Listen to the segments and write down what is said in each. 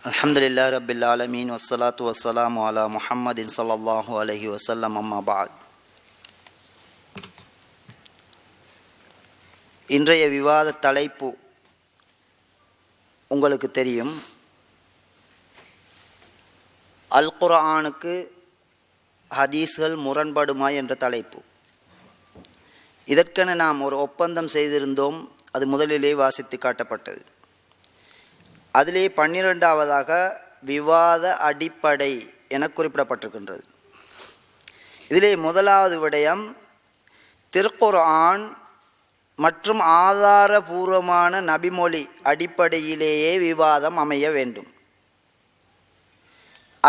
அல்ஹம்துலில்லாஹி ரப்பில் ஆலமீன் வஸ்ஸலாத்து வஸ்ஸலாமு அலா முஹம்மதின் ஸல்லல்லாஹு அலைஹி வஸல்லம் அம்மா பஅத். இன்றைய விவாத தலைப்பு உங்களுக்கு தெரியும். அல் குர்ஆனுக்கு ஹதீஸ்கள் முரண்படுமா என்ற தலைப்பு. இதற்கென நாம் ஒரு ஒப்பந்தம் செய்திருந்தோம். அது முதலிலே வாசித்து காட்டப்பட்டது. அதிலே 12வது விவாத அடிப்படை என குறிப்பிடப்பட்டிருக்கின்றது. இதிலே முதலாவது விடயம், திருக்குர்ஆன் மற்றும் ஆதாரபூர்வமான நபிமொழி அடிப்படையிலேயே விவாதம் அமைய வேண்டும்.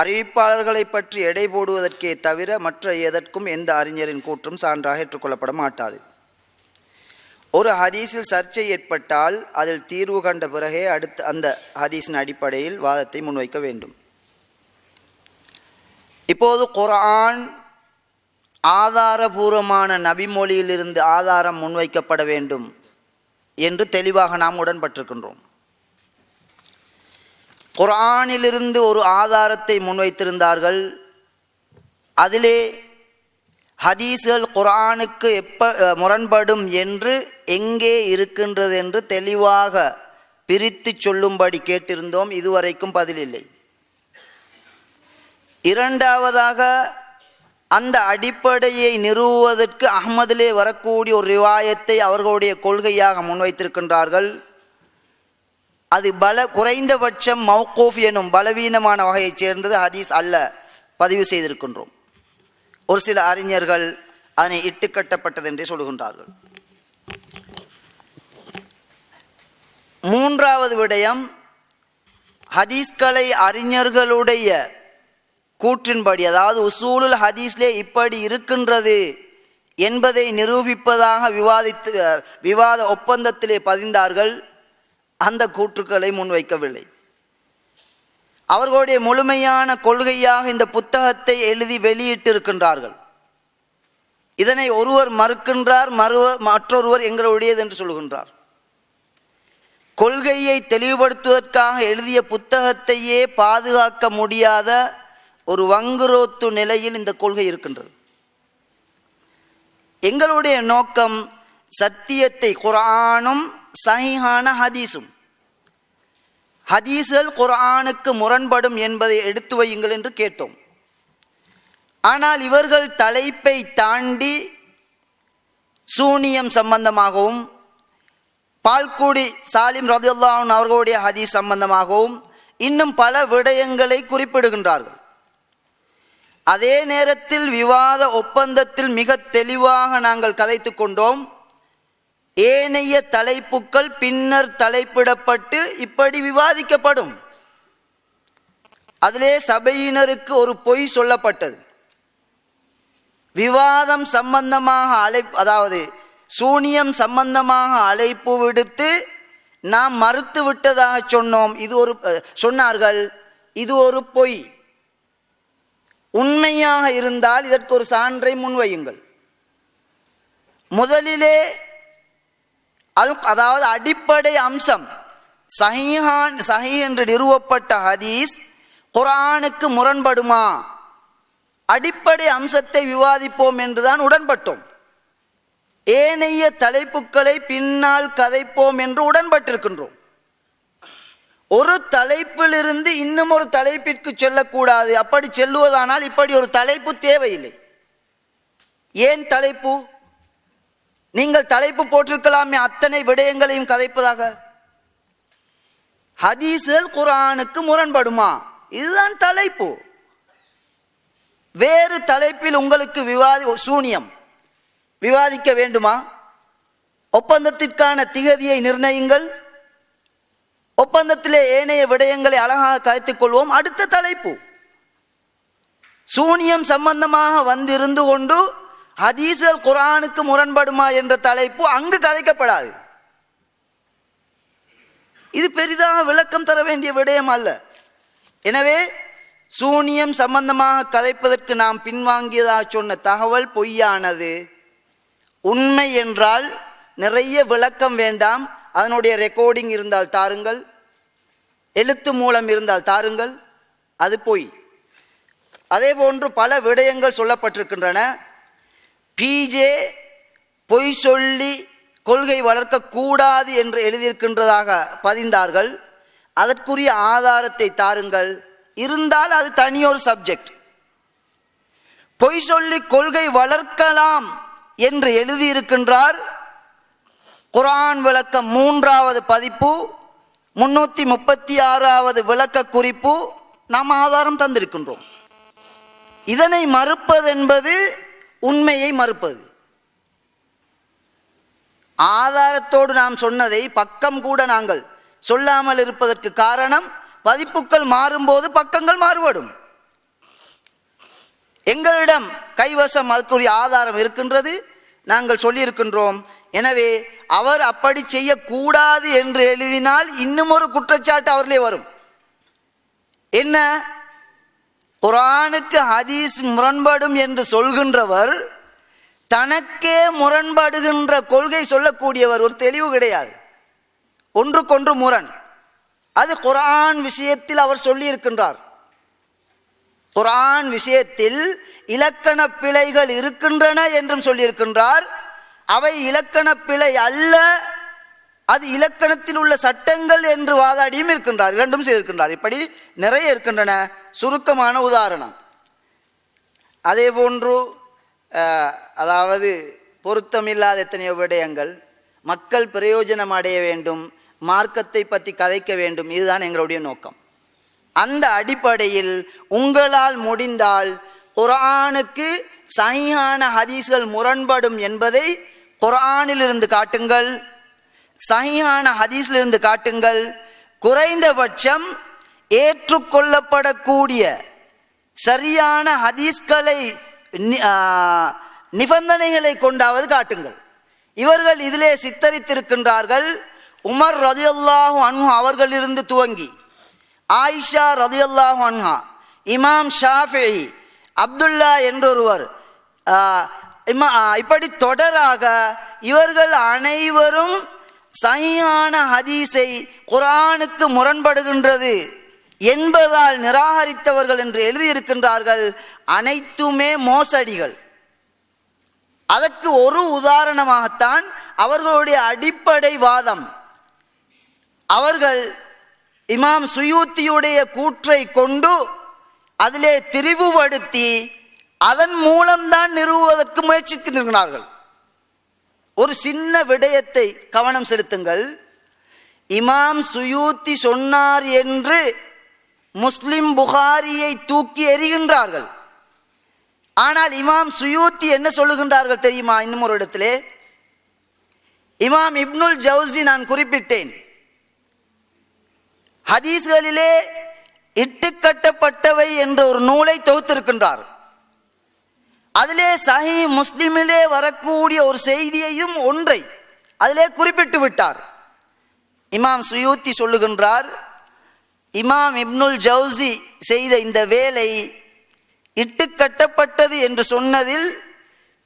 அறிவிப்பாளர்களை பற்றி எடை போடுவதற்கே தவிர மற்ற எதற்கும் எந்த அறிஞரின் கூற்றும் சான்றாக ஏற்றுக்கொள்ளப்பட மாட்டாது. ஒரு ஹதீஸில் சர்ச்சை ஏற்பட்டால் அதில் தீர்வு கண்ட பிறகே அடுத்து அந்த ஹதீஸின் அடிப்படையில் வாதத்தை முன்வைக்க வேண்டும். இப்போது குர்ஆன் ஆதாரபூர்வமான நபிமொழியிலிருந்து ஆதாரம் முன்வைக்கப்பட வேண்டும் என்று தெளிவாக நாம் உடன்பட்டிருக்கின்றோம். குர்ஆனிலிருந்து ஒரு ஆதாரத்தை முன்வைத்திருந்தார்கள். அதிலே ஹதீஸ்கள் குர்ஆனுக்கு முரண்படும் என்று எங்கே இருக்கின்றது என்று தெளிவாக பிரித்து சொல்லும்படி கேட்டிருந்தோம். இதுவரைக்கும் பதிலில்லை. இரண்டாவதாக, அந்த அடிப்படையை நிறுவுவதற்கு அஹ்மதிலே வரக்கூடிய ஒரு ரிவாயத்தை அவர்களுடைய கொள்கையாக முன்வைத்திருக்கின்றார்கள். அது குறைந்தபட்சம் மௌகூஃப் எனும் பலவீனமான வகையைச் சேர்ந்தது ஹதீஸ் அல்ல, பதிவு செய்திருக்கின்றோம். ஒரு சில அறிஞர்கள் அதனை இட்டுக்கட்டப்பட்டது என்றே சொல்கின்றார்கள். மூன்றாவது விடயம், ஹதீஸ்களை அறிஞர்களுடைய கூற்றின்படி, அதாவது உசூலுல் ஹதீஸ்லே இப்படி இருக்கின்றது என்பதை நிரூபிப்பதாக விவாத ஒப்பந்தத்திலே பதிந்தார்கள். அந்த கூற்றுக்களை முன்வைக்கவில்லை. அவர்களுடைய முழுமையான கொள்கையாக இந்த புத்தகத்தை எழுதி வெளியிட்டிருக்கின்றார்கள். இதனை ஒருவர் மறுக்கின்றார், மற்றொருவர் எங்களுடையது என்று சொல்கின்றார். கொள்கையை தெளிவுபடுத்துவதற்காக எழுதிய புத்தகத்தையே பாதுகாக்க முடியாத ஒரு வங்குரோத்து நிலையில் இந்த கொள்கை இருக்கின்றது. எங்களுடைய நோக்கம் சத்தியத்தை, குர்ஆனும் சஹீஹான ஹதீஸும், ஹதீஸ்கள் குர்ஆனுக்கு முரண்படும் என்பதை எடுத்து வையுங்கள் என்று கேட்டோம். ஆனால் இவர்கள் தலைப்பை தாண்டி சூனியம் சம்பந்தமாகவும், பால்குடி சாலிம் ரலியல்லாஹு அன்ஹு அவர்களுடைய ஹதீஸ் சம்பந்தமாகவும் இன்னும் பல விடயங்களை குறிப்பிடுகின்றார்கள். அதே நேரத்தில் விவாத ஒப்பந்தத்தில் மிக தெளிவாக நாங்கள் கதைத்து கொண்டோம். ஏனைய தலைப்புக்கள் பின்னர் தலைப்பிடப்பட்டு இப்படி விவாதிக்கப்படும். அதிலே சபையினருக்கு ஒரு பொய் சொல்லப்பட்டது. விவாதம் சம்பந்தமாக அதாவது சூனியம் சம்பந்தமாக அழைப்பு விடுத்து நாம் மறுத்து விட்டதாக சொன்னார்கள். இது ஒரு பொய். உண்மையாக இருந்தால் இதற்கு ஒரு சான்றை முன்வையுங்கள். முதலிலே அதாவது அடிப்படை அம்சம், சஹீஹ் என்று நிறுவப்பட்ட ஹதீஸ் குர்ஆனுக்கு முரண்படுமா? அடிப்படை அம்சத்தை விவாதிப்போம் என்றுதான் உடன்பட்டோம். ஏனைய தலைப்புகளை பின்னால் கதைப்போம் என்று உடன்பட்டிருக்கின்றோம். ஒரு தலைப்பிலிருந்து இன்னும் ஒரு தலைப்பிற்கு செல்லக்கூடாது. அப்படி செல்லுவதானால் இப்படி ஒரு தலைப்பு தேவையில்லை. ஏன் தலைப்பு? நீங்கள் தலைப்பு போட்டிருக்கலாமே அத்தனை விடயங்களையும் கதைப்பதாக. ஹதீஸ்கள் குர்ஆனுக்கு முரண்படுமா? இதுதான் தலைப்பு. வேறு தலைப்பில் உங்களுக்கு சூனியம் விவாதிக்க வேண்டுமா? ஒப்பந்தத்திற்கான திகதியை நிர்ணயிங்கள். ஒப்பந்தத்திலே ஏனைய விடயங்களை அழகாக கதைத்துக் கொள்வோம். அடுத்த தலைப்பு சூனியம் சம்பந்தமாக வந்திருந்து கொண்டு ஹதீஸ்கள் குர்ஆனுக்கு முரண்படுமா என்ற தலைப்பு அங்கு கதைக்கப்படாது. இது பெரிதாக விளக்கம் தர வேண்டிய விடயம் அல்ல. எனவே சூனியம் சம்பந்தமாக கதைப்பதற்கு நாம் பின்வாங்கியதாக சொன்ன தகவல் பொய்யானது. உண்மை என்றால் நிறைய விளக்கம் வேண்டாம். அதனுடைய ரெக்கார்டிங் இருந்தால் தாருங்கள். எழுத்து மூலம் இருந்தால் தாருங்கள், அது பொய். அதே போன்று பல விடயங்கள் சொல்லப்பட்டிருக்கின்றன. பிஜே பொய் சொல்லி கொள்கை வளர்க்கக்கூடாது என்று எழுதியிருக்கின்றதாக பதிந்தார்கள். அதற்குரிய ஆதாரத்தை தாருங்கள், இருந்தால் அது தனியொரு சப்ஜெக்ட். பொய் சொல்லி கொள்கை வளர்க்கலாம் என்று எழுதியிருக்கின்றார். குர்ஆன் விளக்கம் 3வது பதிப்பு 336வது விளக்க குறிப்பு நாம் ஆதாரம் தந்திருக்கின்றோம். இதனை மறுப்பது என்பது உண்மையை மறுப்பது. ஆதாரத்தோடு நாம் சொன்னதை பக்கம் கூட நாங்கள் சொல்லாமல் இருப்பதற்கு காரணம், பதிப்புகள் மாறும்போது பக்கங்கள் மாறுபடும். எங்களிடம் கைவசம் அதுக்குரிய ஆதாரம் இருக்கின்றது, நாங்கள் சொல்லியிருக்கின்றோம். எனவே அவர் அப்படி செய்யக்கூடாது என்று எழுதினால் இன்னும் ஒரு குற்றச்சாட்டு அவர்களே வரும். என்ன? குர்ஆனுக்கு ஹதீஸ் முரண்படும் என்று சொல்கின்றவர் தனக்கே முரண்படுகின்ற கொள்கை சொல்லக்கூடியவர். ஒரு தெளிவு கிடையாது, ஒன்றுக்கொன்று முரண். அது குர்ஆன் விஷயத்தில் அவர் சொல்லியிருக்கின்றார். குர்ஆன் விஷயத்தில் இலக்கண பிழைகள் இருக்கின்றன என்றும் சொல்லியிருக்கின்றார். அவை இலக்கண பிழை அல்ல, அது இலக்கணத்தில் உள்ள சட்டங்கள் என்று வாதாடியும் இருக்கின்றார். இரண்டும் செய்திருக்கின்றார். இப்படி நிறைய இருக்கின்றன. சுருக்கமான உதாரணம். அதே போன்று அதாவது பொருத்தமில்லாத எத்தனையோ விடயங்கள். மக்கள் பிரயோஜனம் அடைய வேண்டும், மார்க்கத்தை பற்றி கதைக்க வேண்டும், இதுதான் எங்களுடைய நோக்கம். அந்த அடிப்படையில் உங்களால் முடிந்தால் குர்ஆனுக்கு சஹீஹான ஹதீஸ்கள் முரண்படும் என்பதை குர்ஆனிலிருந்து காட்டுங்கள், சஹீஹான ஹதீஸிலிருந்து காட்டுங்கள். குறைந்தபட்சம் ஏற்றுக்கொள்ளப்படக்கூடிய சரியான ஹதீஸ்களை நிபந்தனைகளை கொண்டாவது காட்டுங்கள். இவர்கள் இதிலே சித்தரித்திருக்கின்றார்கள். உமர் ரலியல்லாஹு அன்ஹு அவர்களிலிருந்து துவங்கி ஆயிஷா ரலியல்லாஹு அன்ஹா, இமாம் ஷாஃபிஈ, அப்துல்லா என்றொருவர், இப்படி தொடராக இவர்கள் அனைவரும் சஹீஹான ஹதீஸை குர்ஆனுக்கு முரண்படுகின்றது என்பதால் நிராகரித்தவர்கள் என்று எழுதியிருக்கின்றார்கள். அனைத்துமே மோசடிகள். அதற்கு ஒரு உதாரணமாகத்தான் அவர்களுடைய அடிப்படை வாதம். அவர்கள் இமாம் சுயூத்தியுடைய கூற்றை கொண்டு அதிலே திரிவுபடுத்தி அதன் மூலம்தான் நிறுவுவதற்கு முயற்சிக்கின்றார்கள். ஒரு சின்ன விடயத்தை கவனம் செலுத்துங்கள். இமாம் சுயூத்தி சொன்னார் என்று முஸ்லிம் புகாரியை தூக்கி எறிகின்றார்கள். ஆனால் இமாம் சுயூத்தி என்ன சொல்லுகின்றார்கள் தெரியுமா? இன்னும் ஒரு இடத்திலே இமாம் இப்னுல் ஜவுசி நான் குறிப்பிட்டேன், ஹதீஸ்களிலே இட்டுக்கட்டப்பட்டவை என்ற ஒரு நூலை தொகுத்திருக்கின்றார். அதிலே சஹீஹ் முஸ்லிமிலே வரக்கூடிய ஒரு செய்தியையும் ஒன்றை அதிலே குறிப்பிட்டு விட்டார். இமாம் சுயூத்தி சொல்லுகின்றார், இமாம் இப்னுல் ஜவுசி செய்த இந்த வேலை இட்டுக்கட்டப்பட்டது என்று சொன்னதில்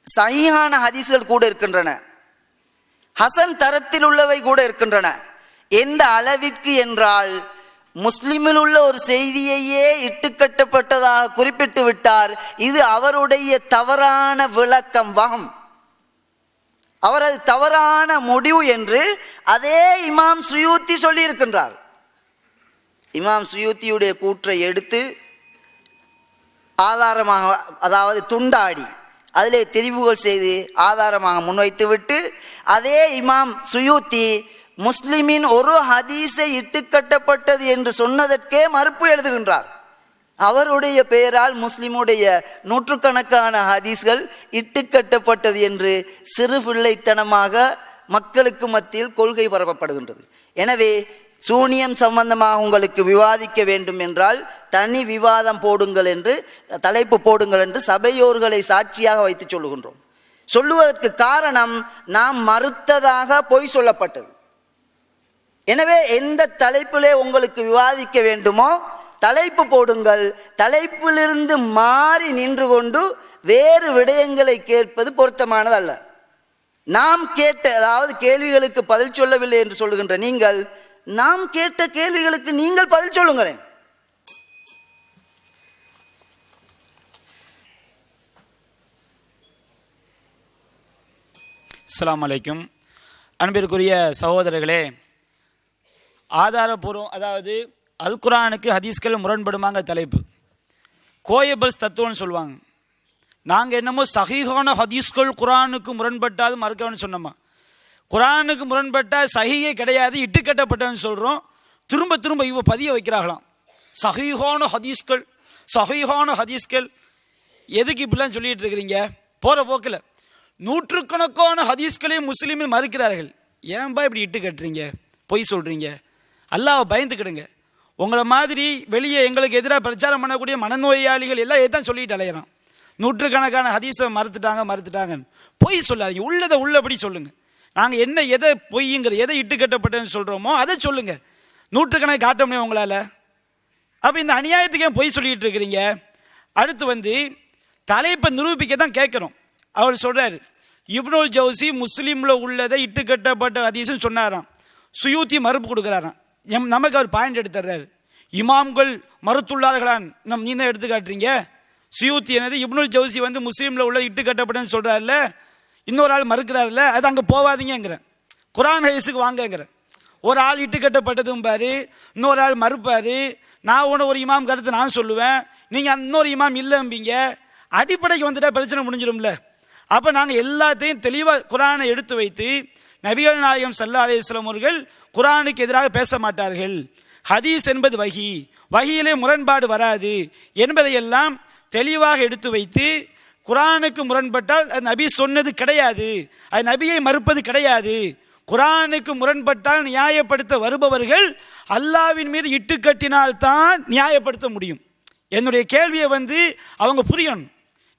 சஹீஹான ஹதீஸ்கள் கூட இருக்கின்றன, ஹசன் தரத்தில் உள்ளவை கூட இருக்கின்றன. எந்த அளவிற்கு என்றால் முஸ்லிமில் உள்ள ஒரு செய்தியையே இட்டுக்கட்டப்பட்டதாக குறிப்பிட்டு விட்டார். இது அவருடைய தவறான விளக்கம், வகம், அவரது தவறான முடிவு என்று அதே இமாம் சுயூத்தி சொல்லியிருக்கின்றார். இமாம் சுயூத்தியுடைய கூற்றை எடுத்து ஆதாரமாக, அதாவது துண்டாடி அதிலே தெளிவுகள் செய்து ஆதாரமாக முன்வைத்துவிட்டு அதே இமாம் சுயூத்தி முஸ்லிமின் ஒரு ஹதீஸை இட்டுக்கட்டப்பட்டது என்று சொன்னதற்கே மறுப்பு எழுதுகின்றார். அவருடைய பெயரால் முஸ்லிமுடைய நூற்றுக்கணக்கான ஹதீஸ்கள் இட்டுக்கட்டப்பட்டது என்று சிறு பிள்ளைத்தனமாக மக்களுக்கு மத்தியில் கொள்கை பரப்பப்படுகின்றது. எனவே சூனியம் சம்பந்தமாக உங்களுக்கு விவாதிக்க வேண்டும் என்றால் தனி விவாதம் போடுங்கள் என்று, தலைப்பு போடுங்கள் என்று சபையோர்களை சாட்சியாக வைத்து சொல்லுகின்றோம். சொல்லுவதற்கு காரணம் நாம் மறுத்ததாக பொய் சொல்லப்பட்டது. எனவே எந்த தலைப்பிலே உங்களுக்கு விவாதிக்க வேண்டுமோ தலைப்பு போடுங்கள். தலைப்பிலிருந்து மாறி நின்று கொண்டு வேறு விடயங்களை கேட்பது பொருத்தமானது அல்ல. நாம் கேட்ட, அதாவது கேள்விகளுக்கு பதில் சொல்லவில்லை என்று சொல்லுகின்ற நீங்கள் நாம் கேட்ட கேள்விகளுக்கு நீங்கள் பதில் சொல்லுங்களேன். அஸ்ஸலாமு அலைக்கும். அன்பிற்குரிய சகோதரர்களே, ஆதாரபூர்வம், அதாவது அல் குர்ஆனுக்கு ஹதீஸ்கள் முரண்படுமாங்க தலைப்பு. கோயபல்ஸ் தத்துவம்னு சொல்லுவாங்க. நாங்கள் என்னமோ சஹீஹான ஹதீஸ்கள் குர்ஆனுக்கு முரண்பட்டாலும் மறுக்கணும்னு சொன்னோமா? குர்ஆனுக்கு முரண்பட்டால் சஹீஹே கிடையாது, இட்டுக்கட்டப்பட்டன்னு சொல்கிறோம். திரும்ப திரும்ப இவ பதிய வைக்கிறாங்களாம். சஹீஹான ஹதீஸ்கள், சஹீஹான ஹதீஸ்கள். எதுக்கு இப்படிலாம் சொல்லிட்டு இருக்கிறீங்க? போகிற போக்கில் நூற்றுக்கணக்கான ஹதீஸ்களையும் முஸ்லீமில் மறுக்கிறார்கள். ஏன்பா இப்படி இட்டு கட்டுறீங்க, பொய் சொல்கிறீங்க? அல்லாஹ்வை பயந்துக்கிடுங்க. உங்களை மாதிரி வெளியே எங்களுக்கு எதிராக பிரச்சாரம் பண்ணக்கூடிய மனநோயாளிகள் எல்லாம் எதான் சொல்லிட்டு அலையிறான். நூற்றுக்கணக்கான ஹதீஸை மறுத்துட்டாங்கன்னு பொய் சொல்லாதீங்க. உள்ளதை உள்ளபடி சொல்லுங்கள். நாங்கள் என்ன எதை பொய்ங்கிற எதை இட்டு கட்டப்பட்டேன்னு சொல்கிறோமோ அதை சொல்லுங்கள். நூற்றுக்கணக்கு காட்ட முடியும் உங்களால். அப்போ இந்த அநியாயத்துக்கு ஏன் பொய் சொல்லிகிட்டு இருக்கிறீங்க? அடுத்து தலைப்பை நிரூபிக்க தான் கேட்குறோம். அவர் சொல்கிறார், இப்னுல் ஜவுசி முஸ்லீமில் உள்ளதை இட்டுக்கட்டப்பட்ட ஹதீஸ்னு சொன்னாராம். சுயூத்தி மறுப்பு கொடுக்குறாராம். நமக்கு அவர் பாயிண்ட் எடுத்துறாரு. இமாம்கள் மறுத்துள்ளார்களான், நீ தான் எடுத்து காட்டுறீங்க. சுயூத்தி என்னது, இப்னுல் ஜவுசி முஸ்லீமில் உள்ள இட்டுக்கட்டப்பட்டன்னு சொல்கிறாருல்ல, இன்னொரு ஆள் மறுக்கிறாருல்ல, அது அங்கே போவாதீங்கிறேன். குர்ஆன் ஹதீஸுக்கு வாங்கங்கிறேன். ஒரு ஆள் இட்டுக்கட்டப்பட்டதும் பாரு, இன்னொரு ஆள் மறுப்பார். நான் ஒரு இமாம் கருத்தை நான் சொல்லுவேன், நீங்கள் இன்னொரு இமாம் இல்லைம்பீங்க. அடிப்படைக்கு வந்துட்டால் பிரச்சனை முடிஞ்சிடும்ல. அப்போ நாங்கள் எல்லாத்தையும் தெளிவாக குர்ஆனை எடுத்து வைத்து, நபிகள் நாயகம் ஸல்லல்லாஹு அலைஹி வஸல்லம் அவர்கள் குர்ஆனுக்கு எதிராக பேச மாட்டார்கள், ஹதீஸ் என்பது வஹி, வஹியிலே முரண்பாடு வராது என்பதையெல்லாம் தெளிவாக எடுத்து வைத்து, குர்ஆனுக்கு முரண்பட்டால் அது நபி சொன்னது கிடையாது, அது நபியை மறுப்பது கிடையாது. குர்ஆனுக்கு முரண்பட்டால் நியாயப்படுத்த வருபவர்கள் அல்லாஹ்வின் மீது இட்டுக்கட்டினால்தான் நியாயப்படுத்த முடியும். என்னுடைய கேள்வியை அவங்க புரியணும்.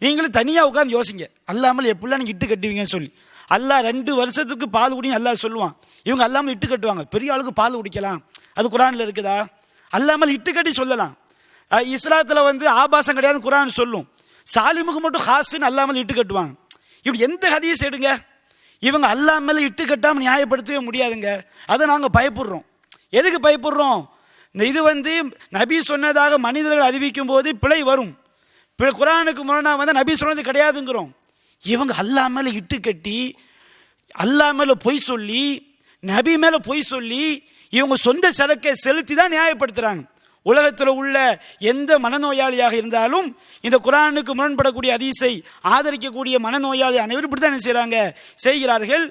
நீங்களும் தனியாக உட்காந்து யோசிங்க. அல்லாமல் எப்படிலாம் நீங்கள் இட்டு கட்டுவீங்கன்னு சொல்லி. அல்லாஹ் 2 வருஷத்துக்கு பால் குடியும் அல்லாஹ் சொல்லுவான். இவங்க அல்லாமல் இட்டு கட்டுவாங்க. பெரிய ஆளுக்கு பால் குடிக்கலாம், அது குர்ஆனில் இருக்குதா? அல்லாமல் இட்டு கட்டி சொல்லலாம். இஸ்லாத்தில் ஆபாசம் கிடையாது குர்ஆன் சொல்லும். சாலிமுக்கு மட்டும் ஹாஸ்ன்னு அல்லாமல் இட்டு கட்டுவாங்க. இப்படி எந்த ஹதீஸ் எடுங்க, இவங்க அல்லாமல் இட்டு கட்டாமல் நியாயப்படுத்தவே முடியாதுங்க. அதை நாங்கள் பயப்படுறோம். எதுக்கு பயப்படுறோம்? இது நபி சொன்னதாக மனிதர்கள் அறிவிக்கும் போது பிழை வரும். குர்ஆனுக்கு முரணாக நபி சொன்னது கிடையாதுங்கிறோம். இவங்க அல்லாஹ் மேலே இட்டு கட்டி, அல்லாஹ் மேலே பொய் சொல்லி, நபி மேலே பொய் சொல்லி, இவங்க சொந்த சரக்கை செலுத்தி தான் நியாயப்படுத்துகிறாங்க. உலகத்தில் உள்ள எந்த மனநோயாளியாக இருந்தாலும் இந்த குர்ஆனுக்கு முரண்படக்கூடிய ஹதீஸை ஆதரிக்கக்கூடிய மனநோயாளி அனைவரும் இப்படி தான் என்ன செய்கிறாங்க, செய்கிறார்கள்.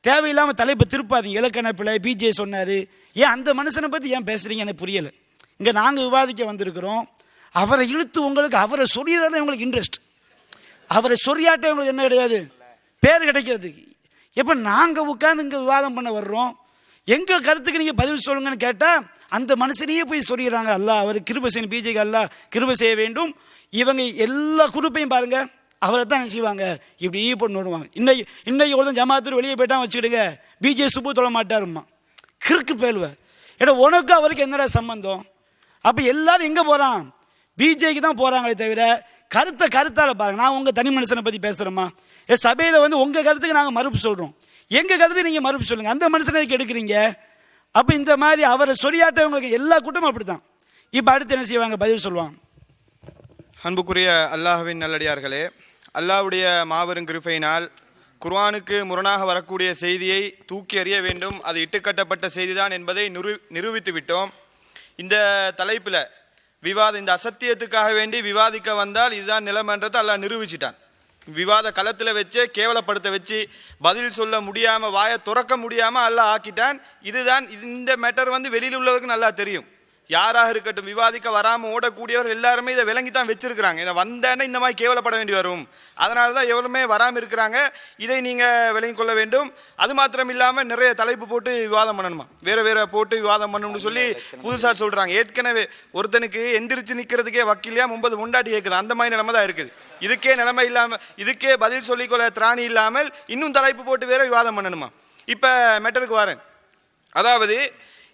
தேவையில்லாமல் தலைப்பை திருப்பாதீங்க. இலக்கண பிள்ளை பிஜே சொன்னார், ஏன் அந்த மனுஷனை பற்றி ஏன் பேசுகிறீங்க எனக்கு புரியலை. இங்கே நாங்கள் விவாதிக்க வந்திருக்கிறோம். அவரை இழுத்து உங்களுக்கு அவரை சொல்லிடுறதே உங்களுக்கு இன்ட்ரெஸ்ட். அவரை சொரியாட்டே உங்களுக்கு என்ன கிடையாது, பேர் கிடைக்கிறதுக்கு. எப்போ நாங்கள் உட்காந்து இங்கே விவாதம் பண்ண வர்றோம், எங்கள் கருத்துக்கு நீங்கள் பதில் சொல்லுங்கன்னு கேட்டால் அந்த மனுஷனையே போய் சொல்லிடுறாங்க. அல்லாஹ் அவர் கிருபை செய்யணும், பிஜேக்கு அல்லாஹ் கிருபை செய்ய வேண்டும். இவங்க எல்லா குரூப்பையும் பாருங்கள், அவரை தான் செய்வாங்க, இப்படி போட்டு விடுவாங்க. இன்னைக்கு ஒருத்தன் ஜமாத்தூர் வெளியே போயிட்டான் வச்சுக்கிடுங்க, பிஜே சுப்பு தொழ மாட்டாருமா, கிறுக்கு பேலுவேன். ஏன்னா உனக்கு அவருக்கு என்னடா சம்பந்தம்? அப்போ எல்லாரும் எங்கே போகிறான், பிஜேக்கு தான் போகிறாங்களே தவிர கருத்தால் பாருங்க. நான் உங்கள் தனி மனுஷனை பற்றி பேசுகிறேம்மா, சபையில் உங்கள் கருத்துக்கு நாங்கள் மறுப்பு சொல்கிறோம், எங்கள் கருத்து நீங்கள் மறுப்பு சொல்லுங்கள், அந்த மனுஷனை எடுக்கிறீங்க. அப்போ இந்த மாதிரி அவரை சொரியாட்டவங்களுக்கு எல்லா கூட்டமும் அப்படி தான். இப்போ அடுத்து என்ன செய்வாங்க, பதில் சொல்லுவாங்க. அன்புக்குரிய அல்லாஹ்வின் நல்லடியார்களே, அல்லாஹ்வுடைய மாபெரும் கிருபையினால் குர்ஆனுக்கு முரணாக வரக்கூடிய செய்தியை தூக்கி எறிய வேண்டும், அது இட்டுக்கட்டப்பட்ட செய்திதான் என்பதை நிரூபித்து விட்டோம். இந்த தலைப்பில் இந்த அசத்தியத்துக்காக வேண்டி விவாதிக்க வந்தால் இதுதான் நிலைமன்றத்தை அல்லாஹ் நிரூபிச்சிட்டான். விவாத களத்தில் வச்சு கேவலப்படுத்த வச்சு பதில் சொல்ல முடியாமல், வாயை துறக்க முடியாமல் அல்லாஹ் ஆக்கிட்டான். இதுதான் இந்த மேட்டர் வெளியில் உள்ளவருக்கு நல்லா தெரியும். யாராக இருக்கட்டும், விவாதிக்க வராமல் ஓடக்கூடியவர் எல்லாருமே இதை விளங்கி தான் வச்சிருக்கிறாங்க. இதை வந்தேன்னா இந்த மாதிரி கேவலப்பட வேண்டி வரும், அதனால தான் எவருமே வராமல் இருக்கிறாங்க. இதை நீங்கள் விளங்கி கொள்ள வேண்டும். அது மாத்திரம் இல்லாமல் நிறைய தலைப்பு போட்டு விவாதம் பண்ணணுமா, வேற போட்டு விவாதம் பண்ணணும்னு சொல்லி புதுசாக சொல்கிறாங்க. ஏற்கனவே ஒருத்தனுக்கு எந்திரிச்சு நிற்கிறதுக்கே வக்கீலையா 9 முண்டாட்டி கேட்குது, அந்த மாதிரி நிலைமை தான் இருக்குது. இதுக்கே நிலைமை இல்லாமல், இதுக்கே பதில் சொல்லிக்கொள்ள திராணி இல்லாமல் இன்னும் தலைப்பு போட்டு வேற விவாதம் பண்ணணுமா. இப்போ மேட்டருக்கு வரேன். அதாவது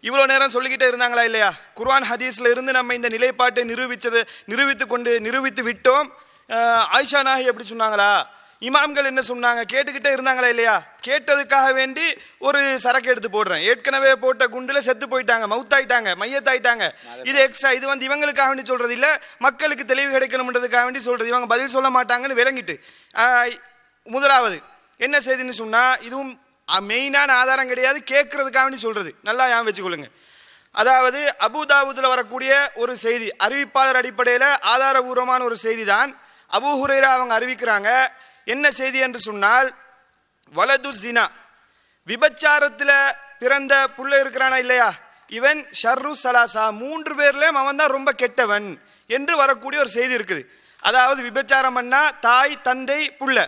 இவ்வளோ நேரம் சொல்லிக்கிட்டே இருந்தாங்களா இல்லையா, குர்ஆன் ஹதீஸில் இருந்து நம்ம இந்த நிலைப்பாட்டை நிரூபித்து விட்டோம். ஆயிஷா நாயகி எப்படி சொன்னாங்களா, இமாம்கள் என்ன சொன்னாங்க, கேட்டுக்கிட்டே இருந்தாங்களா இல்லையா? கேட்டதுக்காக வேண்டி ஒரு சரக்கு எடுத்து போடுறேன், ஏற்கனவே போட்ட குண்டுல செத்து போயிட்டாங்க, மவுத்தாயிட்டாங்க, மையத்தாயிட்டாங்க, இது எக்ஸ்ட்ரா, இது வந்து இவங்களுக்காக வேண்டி சொல்றது இல்ல, மக்களுக்கு தெளிவு கிடைக்கணும்ன்றதுக்காக வேண்டி சொல்றது. இவங்க பதில் சொல்ல மாட்டாங்கன்னு விளங்கிட்டு முதலாவது என்ன செய்தின்னு சொன்னா, இதுவும் மெயினான ஆதாரம் கிடையாது, கேட்கறதுக்காக வேண்டி சொல்றது. நல்லா ஞாபகம் வச்சுக்கொள்ளுங்க. அதாவது அபூதாவூதுல வரக்கூடிய ஒரு செய்தி, அறிவிப்பாளர் அடிப்படையில் ஆதாரபூர்வமான ஒரு செய்தி தான். அபூ ஹுரைரா அவங்க அறிவிக்கிறாங்க, என்ன செய்தி என்று சொன்னால், வலது ஜினா, விபச்சாரத்தில் பிறந்த புள்ள இருக்கிறானா இல்லையா, இவன் ஷர்ரு சலாசா, 3 பேர்லயும் அவன் தான் ரொம்ப கெட்டவன் என்று வரக்கூடிய ஒரு செய்தி இருக்குது. அதாவது விபச்சாரம் பண்ணா தாய், தந்தை, புள்ள,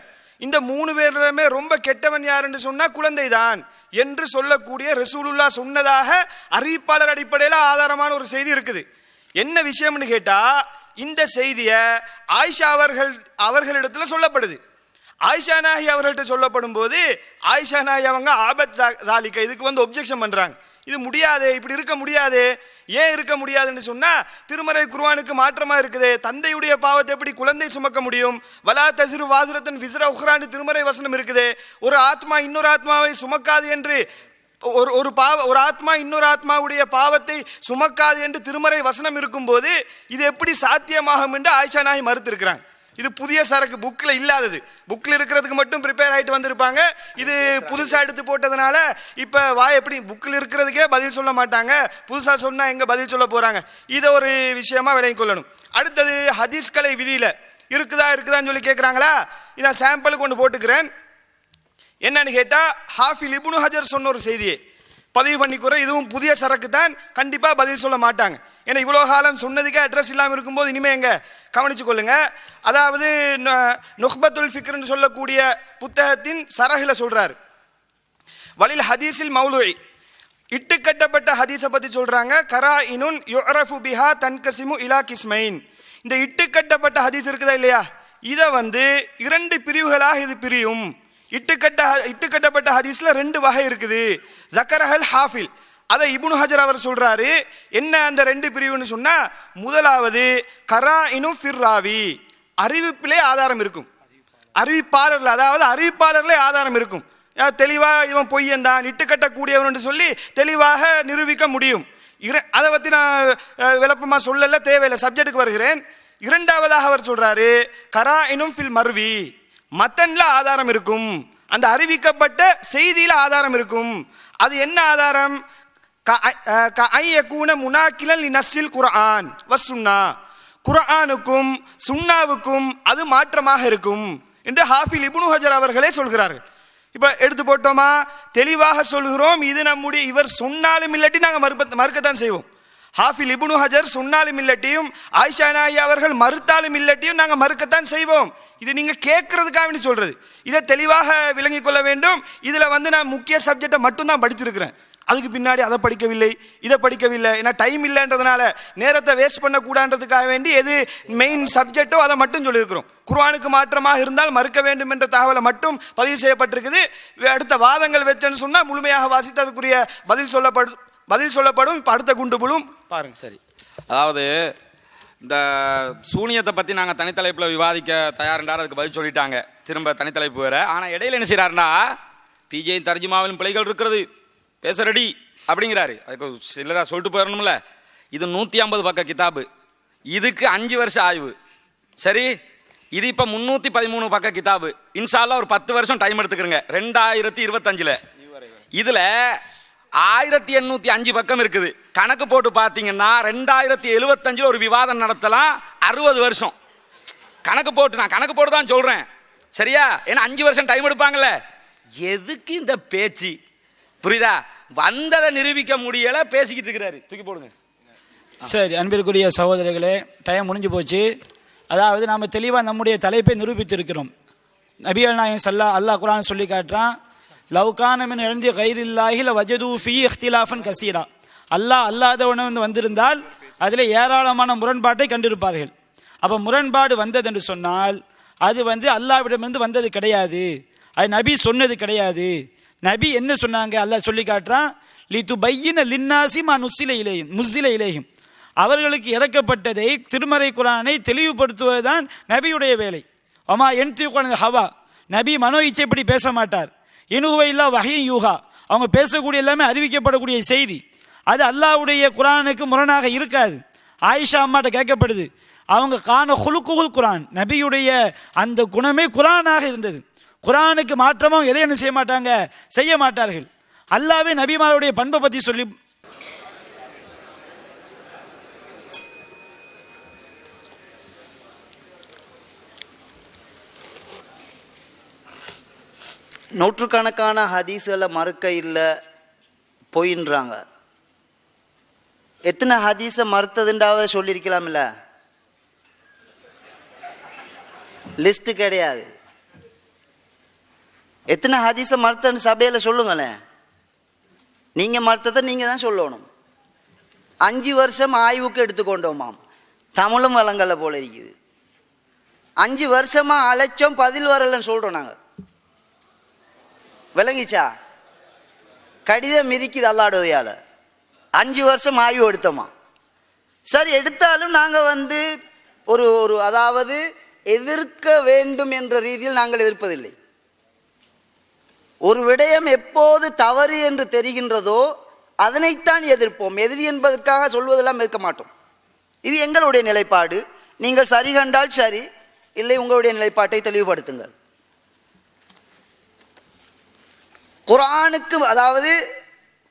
இந்த 3 பேர்லயுமே ரொம்ப கெட்டவன் யார் என்று சொன்னா குழந்தை தான் என்று சொல்லக்கூடிய ரசூலுல்லாஹ் சொன்னதாக அறிவிப்பாளர் அடிப்படையில் ஆதாரமான ஒரு செய்தி இருக்குது. என்ன விஷயம்னு கேட்டா, இந்த செய்தியை ஆயிஷா அவர்களிடத்துல சொல்லப்படுது. ஆயிஷா நாயகி அவர்கள்ட்ட சொல்லப்படும் போது ஆயிஷா நாயகி அவங்க ஆபத் தாலிக்க இதுக்கு வந்து ஒப்ஜெக்ஷன் பண்றாங்க. இது முடியாது, இப்படி இருக்க முடியாது. ஏன் இருக்க முடியாதுன்னு சொன்னா, திருமறை குர்ஆனுக்கு மாற்றமா இருக்குது. தந்தையுடைய பாவத்தை எப்படி குழந்தை சுமக்க முடியும்? வலா தஸிரு வாஸிரத்துன் விஸ்ர உக்ரான்னு திருமறை வசனம் இருக்குது. ஒரு ஆத்மா இன்னொரு ஆத்மாவை சுமக்காது என்று, ஒரு ஆத்மா இன்னொரு ஆத்மாவுடைய பாவத்தை சுமக்காது என்று திருமறை வசனம் இருக்கும்போது இது எப்படி சாத்தியமாகும் என்று ஆயிஷா நாயகி மறுத்திருக்கிறாங்க. இது புதிய சரக்கு, புக்கில் இல்லாதது. புக்கில் இருக்கிறதுக்கு மட்டும் ப்ரிப்பேர் ஆகிட்டு வந்திருப்பாங்க. இது புதுசாக எடுத்து போட்டதுனால இப்போ எப்படி புக்கில் இருக்கிறதுக்கே பதில் சொல்ல மாட்டாங்க, புதுசாக சொன்னால் எங்கே பதில் சொல்ல போகிறாங்க? இதை ஒரு விஷயமா விளங்கிக் கொள்ளணும். அடுத்தது ஹதீஸ் கலை விதியில் இருக்குதான்னு சொல்லி கேட்குறாங்களா? இதை சாம்பிளுக்கு கொண்டு போட்டுக்கிறேன். என்னன்னு கேட்டால், ஹாஃபில் இப்னு ஹஜர் சொன்ன ஒரு செய்தியை பதிவு பண்ணிக்கூற, இதுவும் புதிய சரக்கு தான், கண்டிப்பாக பதில் சொல்ல மாட்டாங்க. ஏன்னா இவ்வளோ காலம் சொன்னதுக்கே அட்ரஸ் இல்லாமல் இருக்கும்போது இனிமேல் எங்க கவனிச்சு கொள்ளுங்க. அதாவது நுஹ்பத்துல் ஃபிக்ர்னு சொல்லக்கூடிய புத்தகத்தின் சரஹில் சொல்றாரு, வலில் ஹதீஸில் மௌலுஇ, இட்டுக்கட்டப்பட்ட ஹதீஸை பற்றி சொல்றாங்க. கரா இனுன் யுரஃபு பிஹா தன்கசிமு இலா கிஸ்மைன். இந்த இட்டுக்கட்டப்பட்ட ஹதீஸ் இருக்குதா இல்லையா, இதை வந்து 2 பிரிவுகளாக இது பிரியும். இட்டுக்கட்டப்பட்ட ஹதீஸ்ல 2 வகை இருக்குது. ஜக்கரஹல் ஹாஃபில், அதை இப்னு ஹஜர் அவர் சொல்றாரு. என்ன அந்த 2 பிரிவுன்னு சொன்னா, முதலாவது கராஇனு ஃபிர்ராவி, அறிவிப்பிலே ஆதாரம் இருக்கும். அறிவிப்பாளர்கள், அதாவது அறிவிப்பாளர்களே ஆதாரம் இருக்கும். தெளிவா இவன் பொய்யன் தான், இட்டுக்கட்டக்கூடியவன் என்று சொல்லி தெளிவாக நிரூபிக்க முடியும். அதை பற்றி நான் விளப்பமா சொல்லல, தேவையில்லை, சப்ஜெக்டுக்கு வருகிறேன். இரண்டாவதாக அவர் சொல்றாரு, கராஇனும் ஃபில் மர்வி, மத்தன்ல ஆதாரம் இருக்கும், அந்த அறிவிக்கப்பட்ட செய்தியில ஆதாரம் இருக்கும். அது என்ன ஆதாரம்? முனாக்கிலல் நஸ்ஸில் குர்ஆன் வஸ்ஸுன்னா, குர்ஆனுக்கும் சுன்னாவுக்கும் அது மாற்றமாக இருக்கும் என்று ஹாஃபில் இப்னு ஹஜர் அவர்களே சொல்கிறார்கள். இப்ப எடுத்து போட்டோமா, தெளிவாக சொல்கிறோம். இது நம்முடைய, இவர் சொன்னாலும் இல்லாட்டி நாங்கள் மறுக்கத்தான் செய்வோம். ஹாஃபில் இப்னு ஹஜர் சொன்னாலும் இல்லட்டியும், ஆயிஷா நாயகி அவர்கள் மறுத்தாலும் இல்லட்டியும் நாங்கள் மறுக்கத்தான் செய்வோம். இது நீங்க கேட்கறதுக்காக சொல்றது. இதை தெளிவாக விளங்கிக் கொள்ள வேண்டும். இதுல வந்து நான் முக்கிய சப்ஜெக்டை மட்டும்தான் படிச்சிருக்கிறேன், அதுக்கு பின்னாடி அதை படிக்கவில்லை, இதை படிக்கவில்லை. ஏன்னா டைம் இல்லைன்றதுனால நேரத்தை வேஸ்ட் பண்ணக்கூடாதுன்றதுக்காக வேண்டி எது மெயின் சப்ஜெக்டோ அதை மட்டும் சொல்லியிருக்கிறோம். குர்ஆனுக்கு மாற்றமாக இருந்தால் மறுக்க வேண்டும் என்ற தகவலை மட்டும் பதிவு செய்யப்பட்டிருக்குது. அடுத்த வாதங்கள் வச்சேன்னு சொன்னால் முழுமையாக வாசித்து அதுக்குரிய பதில் சொல்லப்படும். இப்போ அடுத்த குண்டு புழும் பாருங்க. சரி, அதாவது இந்த சூனியத்தை பற்றி நாங்கள் தனித்தலைப்பில் விவாதிக்க தயார்ன்றார், அதுக்கு பதில் சொல்லிட்டாங்க, திரும்ப தனித்தலைப்பு வேறு. ஆனால் இடையில என்ன செய்கிறாருன்னா, பிஜேயின் தர்ஜுமாவிலும் பிழைகள் இருக்கிறது, பேச ரெடி அப்படிங்கிறாரு. அதுக்கு சிலராக சொல்லிட்டு போயிடணும்ல. இது 150 பக்க கிதாபு, இதுக்கு 5 வருஷம் ஆய்வு. சரி, இது இப்போ 313 பக்க கிதாபு. இன்ஷால்லா ஒரு 10 வருஷம் டைம் எடுத்துக்கிறங்க. 2025 இதில் 1805 பக்கம் இருக்குது. கணக்கு போட்டு பார்த்தீங்கன்னா 2075 ஒரு விவாதம் நடத்தலாம், 60 வருஷம் கணக்கு போட்டு. நான் கணக்கு போட்டு தான் சொல்கிறேன், சரியா? ஏன்னா 5 வருஷம் டைம் எடுப்பாங்கல்ல. எதுக்கு இந்த பேச்சு, புரியுதா? வந்ததை நிரூபிக்க முடியல, பேசிக்கிட்டு இருக்கிறாரு, தூக்கி போடுங்க. சரி, அன்பிற்குரிய சகோதரர்களே, டைம் முடிஞ்சு போச்சு. அதாவது நாம் தெளிவாக நம்முடைய தலைப்பை நிரூபித்து இருக்கிறோம். நபிகள் நாயகம் அல்லாஹ் குர்ஆன் சொல்லி காட்டுறான், லவ்கான மின் எழுந்திய கைரில்லாஹில வஜது ஃபீ இஹ்திலாஃபன் கசீரா. அல்லாஹ் அல்லாதவன் வந்திருந்தால் அதில் ஏராளமான முரண்பாட்டை கண்டிருப்பார்கள். அப்போ முரண்பாடு வந்தது என்று சொன்னால் அது அல்லாஹ்விடமிருந்து வந்தது கிடையாது, அது நபி சொன்னது கிடையாது. நபி என்ன சொன்னாங்க? அல்லாஹ் சொல்லி காட்டுறான், லிதுபையின லின்னாசி மா முஸ்ஸில இலைஹிம், அவர்களுக்கு இறக்கப்பட்டதை திருமறை குர்ஆனை தெளிவுபடுத்துவதுதான் நபியுடைய வேலை. ஒமா என்திகு அனில் ஹவா, நபி மனோ இச்சைப்படி பேச மாட்டார். இனுகுவையில்லா வகையும் யூகா, அவங்க பேசக்கூடிய எல்லாமே அறிவிக்கப்படக்கூடிய செய்தி. அது அல்லாஹ்வுடைய குரானுக்கு முரணாக இருக்காது. ஆயிஷா அம்மாட்ட கேட்கப்படுது, அவங்க காண ஹுலுக்குல் குரான், நபியுடைய அந்த குணமே குரானாக இருந்தது. குரானுக்கு மாற்றமாக எதை என்ன செய்ய மாட்டாங்க, செய்ய மாட்டார்கள். அல்லாஹ்வே நபிமாருடைய பண்பை பற்றி சொல்லி நூற்றுக்கணக்கான ஹதீஸ்களை மறுக்க இல்லை பொயின்றாங்க. எத்தனை ஹதீஸை மறுத்ததுண்டாவது சொல்லியிருக்கலாம்ல, லிஸ்ட்டு கிடையாது. எத்தனை ஹதீஸை மறுத்தன்னு சபையில் சொல்லுங்களேன். நீங்கள் மறுத்ததை நீங்கள் தான் சொல்லணும். 5 வருஷம் ஆய்வுக்கு எடுத்துக்கொண்டோமாம், தமிழும் வளங்கலை போல இருக்குது. 5 வருஷமாக அழைச்சோம், பதில் வரலன்னு சொல்கிறோம் நாங்கள். விளங்கிச்சா? கடிதம் மிதிக்குது அல்லாஹ்வுடையால. 5 வருஷம் ஆய்வு எடுத்தோமா. சரி, எடுத்தாலும் நாங்கள் ஒரு அதாவது எதிர்க்க வேண்டும் என்ற ரீதியில் நாங்கள் எதிர்ப்பதில்லை. ஒரு விடயம் எப்போது தவறு என்று தெரிகின்றதோ அதனைத்தான் எதிர்ப்போம். எதிரி என்பதற்காக சொல்வதெல்லாம் இருக்க மாட்டோம். இது எங்களுடைய நிலைப்பாடு. நீங்கள் சரி கண்டால் சரி, இல்லை உங்களுடைய நிலைப்பாட்டை தெளிவுபடுத்துங்கள். குர்ஆனுக்கு அதாவது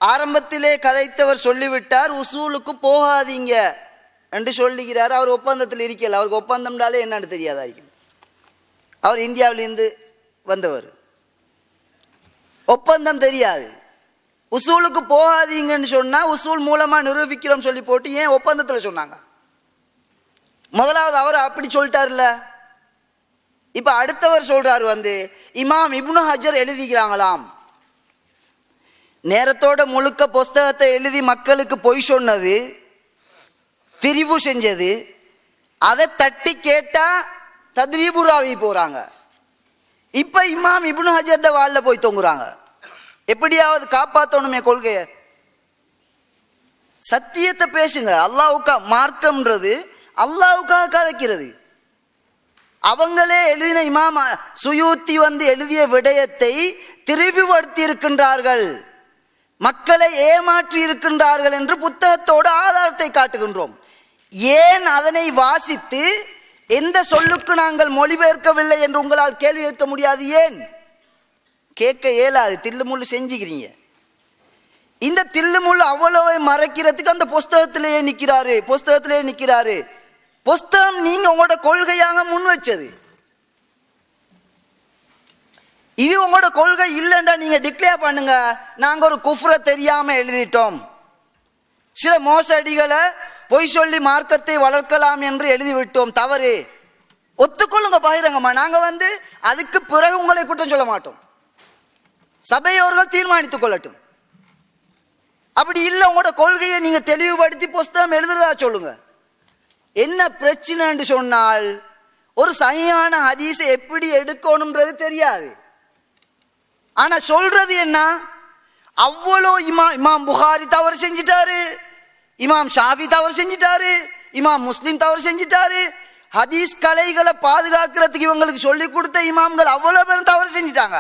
ஆரம்பத்திலே கதைத்தவர் சொல்லிவிட்டார், உசூலுக்கு போகாதீங்க என்று சொல்லுகிறார். அவர் ஒப்பந்தத்தில் இருக்கல. அவருக்கு ஒப்பந்தம்னாலே என்னன்னு தெரியாதா இருக்கும். அவர் இந்தியாவிலிருந்து வந்தவர், ஒப்பந்தம் தெரியாது. உசூலுக்கு போகாதீங்கன்னு சொன்னால் உசூல் மூலமாக நிரூபிக்கிறோம் சொல்லி போட்டு ஏன் ஒப்பந்தத்தில் சொன்னாங்க? முதலாவது அவர் அப்படி சொல்லிட்டார்ல. இப்போ அடுத்தவர் சொல்றாரு, இமாம் இப்னு ஹஜர் எழுதிக்கிறாங்களாம், நேரத்தோட முழுக்க புஸ்தகத்தை எழுதி மக்களுக்கு பொய் சொன்னது, திரிவு செஞ்சது, அதை தட்டி கேட்டால் தத்ரீபுராவி போகிறாங்க. இப்போ இமாம் இப்னு ஹஜர்ட வாலில் போய் தொங்குறாங்க. எப்படியாவது காப்பாற்றணுமே கொள்கையை. சத்தியத்தை பேசுங்க. அல்லாஹ்வுக்கா மார்க்கம்ன்றது அல்லாஹ்வுக்காக கதைக்கிறது. அவங்களே எழுதின இமாம் சுயூத்தி எழுதிய விடயத்தை திரிவுபடுத்தி இருக்கின்றார்கள், மக்களை ஏமாற்றி இருக்கின்றார்கள் என்று புத்தகத்தோடு ஆதாரத்தை காட்டுகின்றோம். ஏன் அதனை வாசித்து எந்த சொல்லுக்கு நாங்கள் மொழிபெயர்க்கவில்லை என்று உங்களால் கேள்வி கேட்க முடியாது? ஏன் கேட்க இயலாது? தில்லுமுள்ளு செஞ்சுக்கிறீங்க. இந்த தில்லுமுள்ளு அவ்வளவை மறைக்கிறதுக்கு அந்த புஸ்தகத்திலேயே நிற்கிறாரு. புஸ்தகம் நீங்க உங்களோட கொள்கையாக முன் வச்சது. இது உங்களோட கொள்கை இல்லைண்டா நீங்க டிக்ளேர் பண்ணுங்க, நாங்க ஒரு குஃப்ரை தெரியாம எழுதிட்டோம், சில மோசடிகளை பொய் சொல்லி மார்க்கத்தை வளர்க்கலாம் என்று எழுதிவிட்டோம், தவறு, ஒத்துக்கொள்ளுங்க பகிரங்கம்மா. நாங்க அதுக்கு பிறகு உங்களை குற்றம் சொல்ல மாட்டோம். சபையோர்கள் தீர்மானித்துக் கொள்ளட்டும். அப்படி இல்லை, உங்களோட கொள்கையை நீங்க தெளிவுபடுத்தி புஸ்தகம் எழுதுறதா சொல்லுங்க. என்ன பிரச்சனைன்னு சொன்னால், ஒரு சஹீஹான ஹதீஸை எப்படி எடுக்கணும்ன்றது தெரியாது. ஆனா சொல்றது என்ன, அவ்வளோ இமாம் புகாரி தவறு செஞ்சிட்டாரு, இமாம் ஷாஃபி தவறு செஞ்சிட்டாரு, இமாம் முஸ்லிம் தவறு செஞ்சிட்டாரு, ஹதீஸ் கலைகளை பாதுகாக்கிறதுக்கு இவங்களுக்கு சொல்லி கொடுத்த இமாம்கள் அவ்வளோ பேரும் தவறு செஞ்சிட்டாங்க.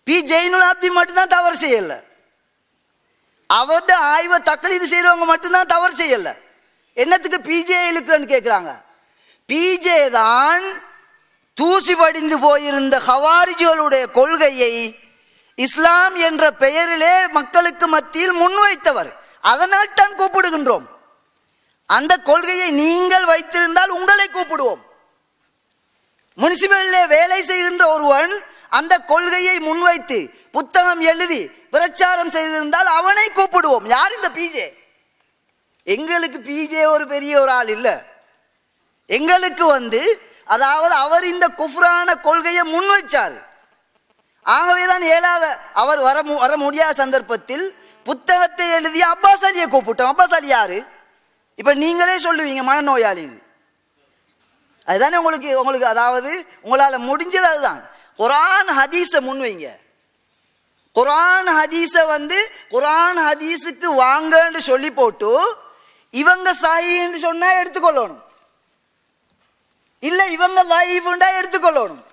பி ஜெயினுல் ஆப்தீன் மட்டும்தான் தவறு செய்யல. அவருடைய ஆய்வை தக்லீது செய்கிறவங்க மட்டும்தான் தவறு செய்யல. என்னத்துக்கு பிஜே இழுக்கிறன்னு கேட்குறாங்க. பிஜே தான் தூசி படிந்து போயிருந்த ஹவாரிஜிகளுடைய கொள்கையை இஸ்லாம் என்ற பெயரிலே மக்களுக்கு மத்தியில் முன்வைத்தவர். அதனால் தான் கூப்பிடுகின்றோம். அந்த கொள்கையை நீங்கள் வைத்திருந்தால் உங்களை கூப்பிடுவோம். முனிசிபலிலே வேலை செய்கின்ற ஒருவன் அந்த கொள்கையை முன்வைத்து புத்தகம் எழுதி பிரச்சாரம் செய்திருந்தால் அவனை கூப்பிடுவோம். யார் இந்த பிஜே? எங்களுக்கு பிஜே ஒரு பெரிய ஒரு ஆள் இல்லை. எங்களுக்கு அதாவது அவர் இந்த குஃப்ரான கொள்கையை முன்வைச்சார். ஆகவேதான் அவர் வர முடியாத சந்தர்ப்பத்தில் புத்தகத்தை எழுதிய அப்பாஸ் அலியை கூப்பிட்டோம். அப்பாஸ் அலி யாரு? இப்ப நீங்களே சொல்லுவீங்க மனநோயாளி. அதுதானே உங்களுக்கு அதாவது உங்களால் முடிஞ்சது அதுதான். குர்ஆன் ஹதீஸை முன்வைங்க. குர்ஆன் ஹதீஸை குர்ஆன் ஹதீஸுக்கு வாங்கன்னு சொல்லி போட்டு இவங்க சஹீஹ்னு சொன்னா எடுத்துக்கொள்ளணும், இல்லை இவங்க லைஃப்ண்டா எடுத்துக்கொள்ளணும்.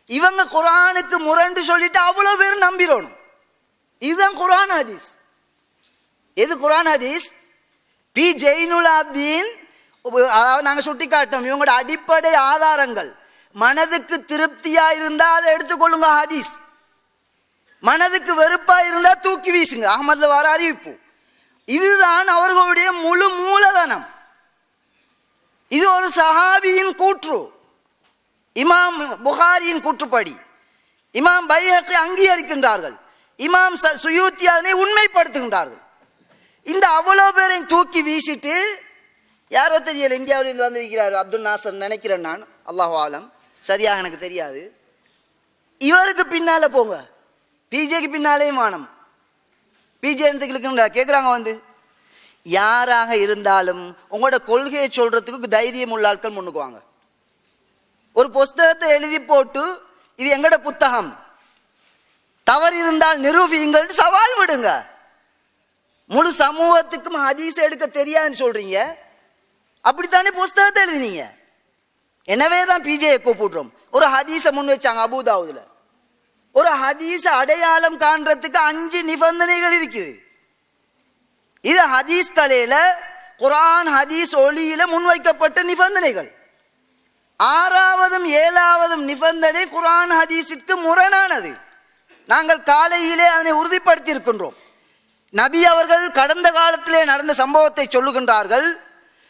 இவங்க குர்ஆனுக்கு முரண்டு சொல்லிட்டு அவ்வளவு பேர் நம்பிடணும். இதுதான் குர்ஆன் ஹதீஸ். எது குர்ஆன் ஹதீஸ்? பி ஜெயினுல் ஆப்தீன், அதாவது நாங்கள் சுட்டி காட்டோம் இவங்களோட அடிப்படை ஆதாரங்கள். மனதுக்கு திருப்தியா இருந்தா அதை எடுத்துக்கொள்ளுங்க ஹதீஸ், மனதுக்கு வெறுப்பா இருந்தா தூக்கி வீசுங்க. அகமதுல வர அறிவிப்பு. இதுதான் அவர்களுடைய முழு மூலதனம். இது ஒரு சஹாபியின் கூற்று, இமாம் புகாரியின் கூற்றுப்படி இமாம் பைஹக்கி அங்கீகரிக்கின்றார்கள், இமாம் சுயூத்தி அதனை உண்மைப்படுத்துகின்றார்கள். இந்த அவ்வளோ பேரையும் தூக்கி வீசிட்டு யாரோ தெரியல, இந்தியாவில் இருந்து வந்திருக்கிறார் அப்துல் நாசர் நினைக்கிறேன் நான், அல்லாஹு ஆலம், சரியாக எனக்கு தெரியாது. இவருக்கு பின்னால போங்க, பிஜேக்கு பின்னாலேயும் வானம். பிஜே கேட்குறாங்க வந்து, யாராக இருந்தாலும் உங்களோட கொள்கையை சொல்றதுக்கு தைரியம் உள்ள ஆட்கள் முன்னுக்குவாங்க. ஒரு புஸ்தகத்தை எழுதி போட்டு இது எங்கட புத்தகம், தவறு இருந்தால் நிரூபியுங்கள் சவால் விடுங்க. முழு சமூகத்துக்கும் ஹதீஸ் எடுக்க தெரியாதுன்னு சொல்றீங்க, அப்படித்தானே புஸ்தகத்தை எழுதினீங்க. எனவே தான் பிஜேயை கூப்பிடுறோம். ஒரு ஹதீஸை முன் வச்சாங்க அபூதாவுதுல. ஒரு ஹதீஸை அடையாளம் காண்றதுக்கு 5 நிபந்தனைகள் இருக்குது. இது ஹதீஸ் கலையில குர்ஆன் ஹதீஸ் ஒளியில முன்வைக்கப்பட்ட நிபந்தனைகள். 6வதும் 7வதும் நிபந்தனை குர்ஆன் ஹதீஸிற்கு முரணானது. நாங்கள் காலையிலே அதனை உறுதிப்படுத்தி இருக்கின்றோம். நபி அவர்கள் கடந்த காலத்திலே நடந்த சம்பவத்தை சொல்லுகின்றார்கள்.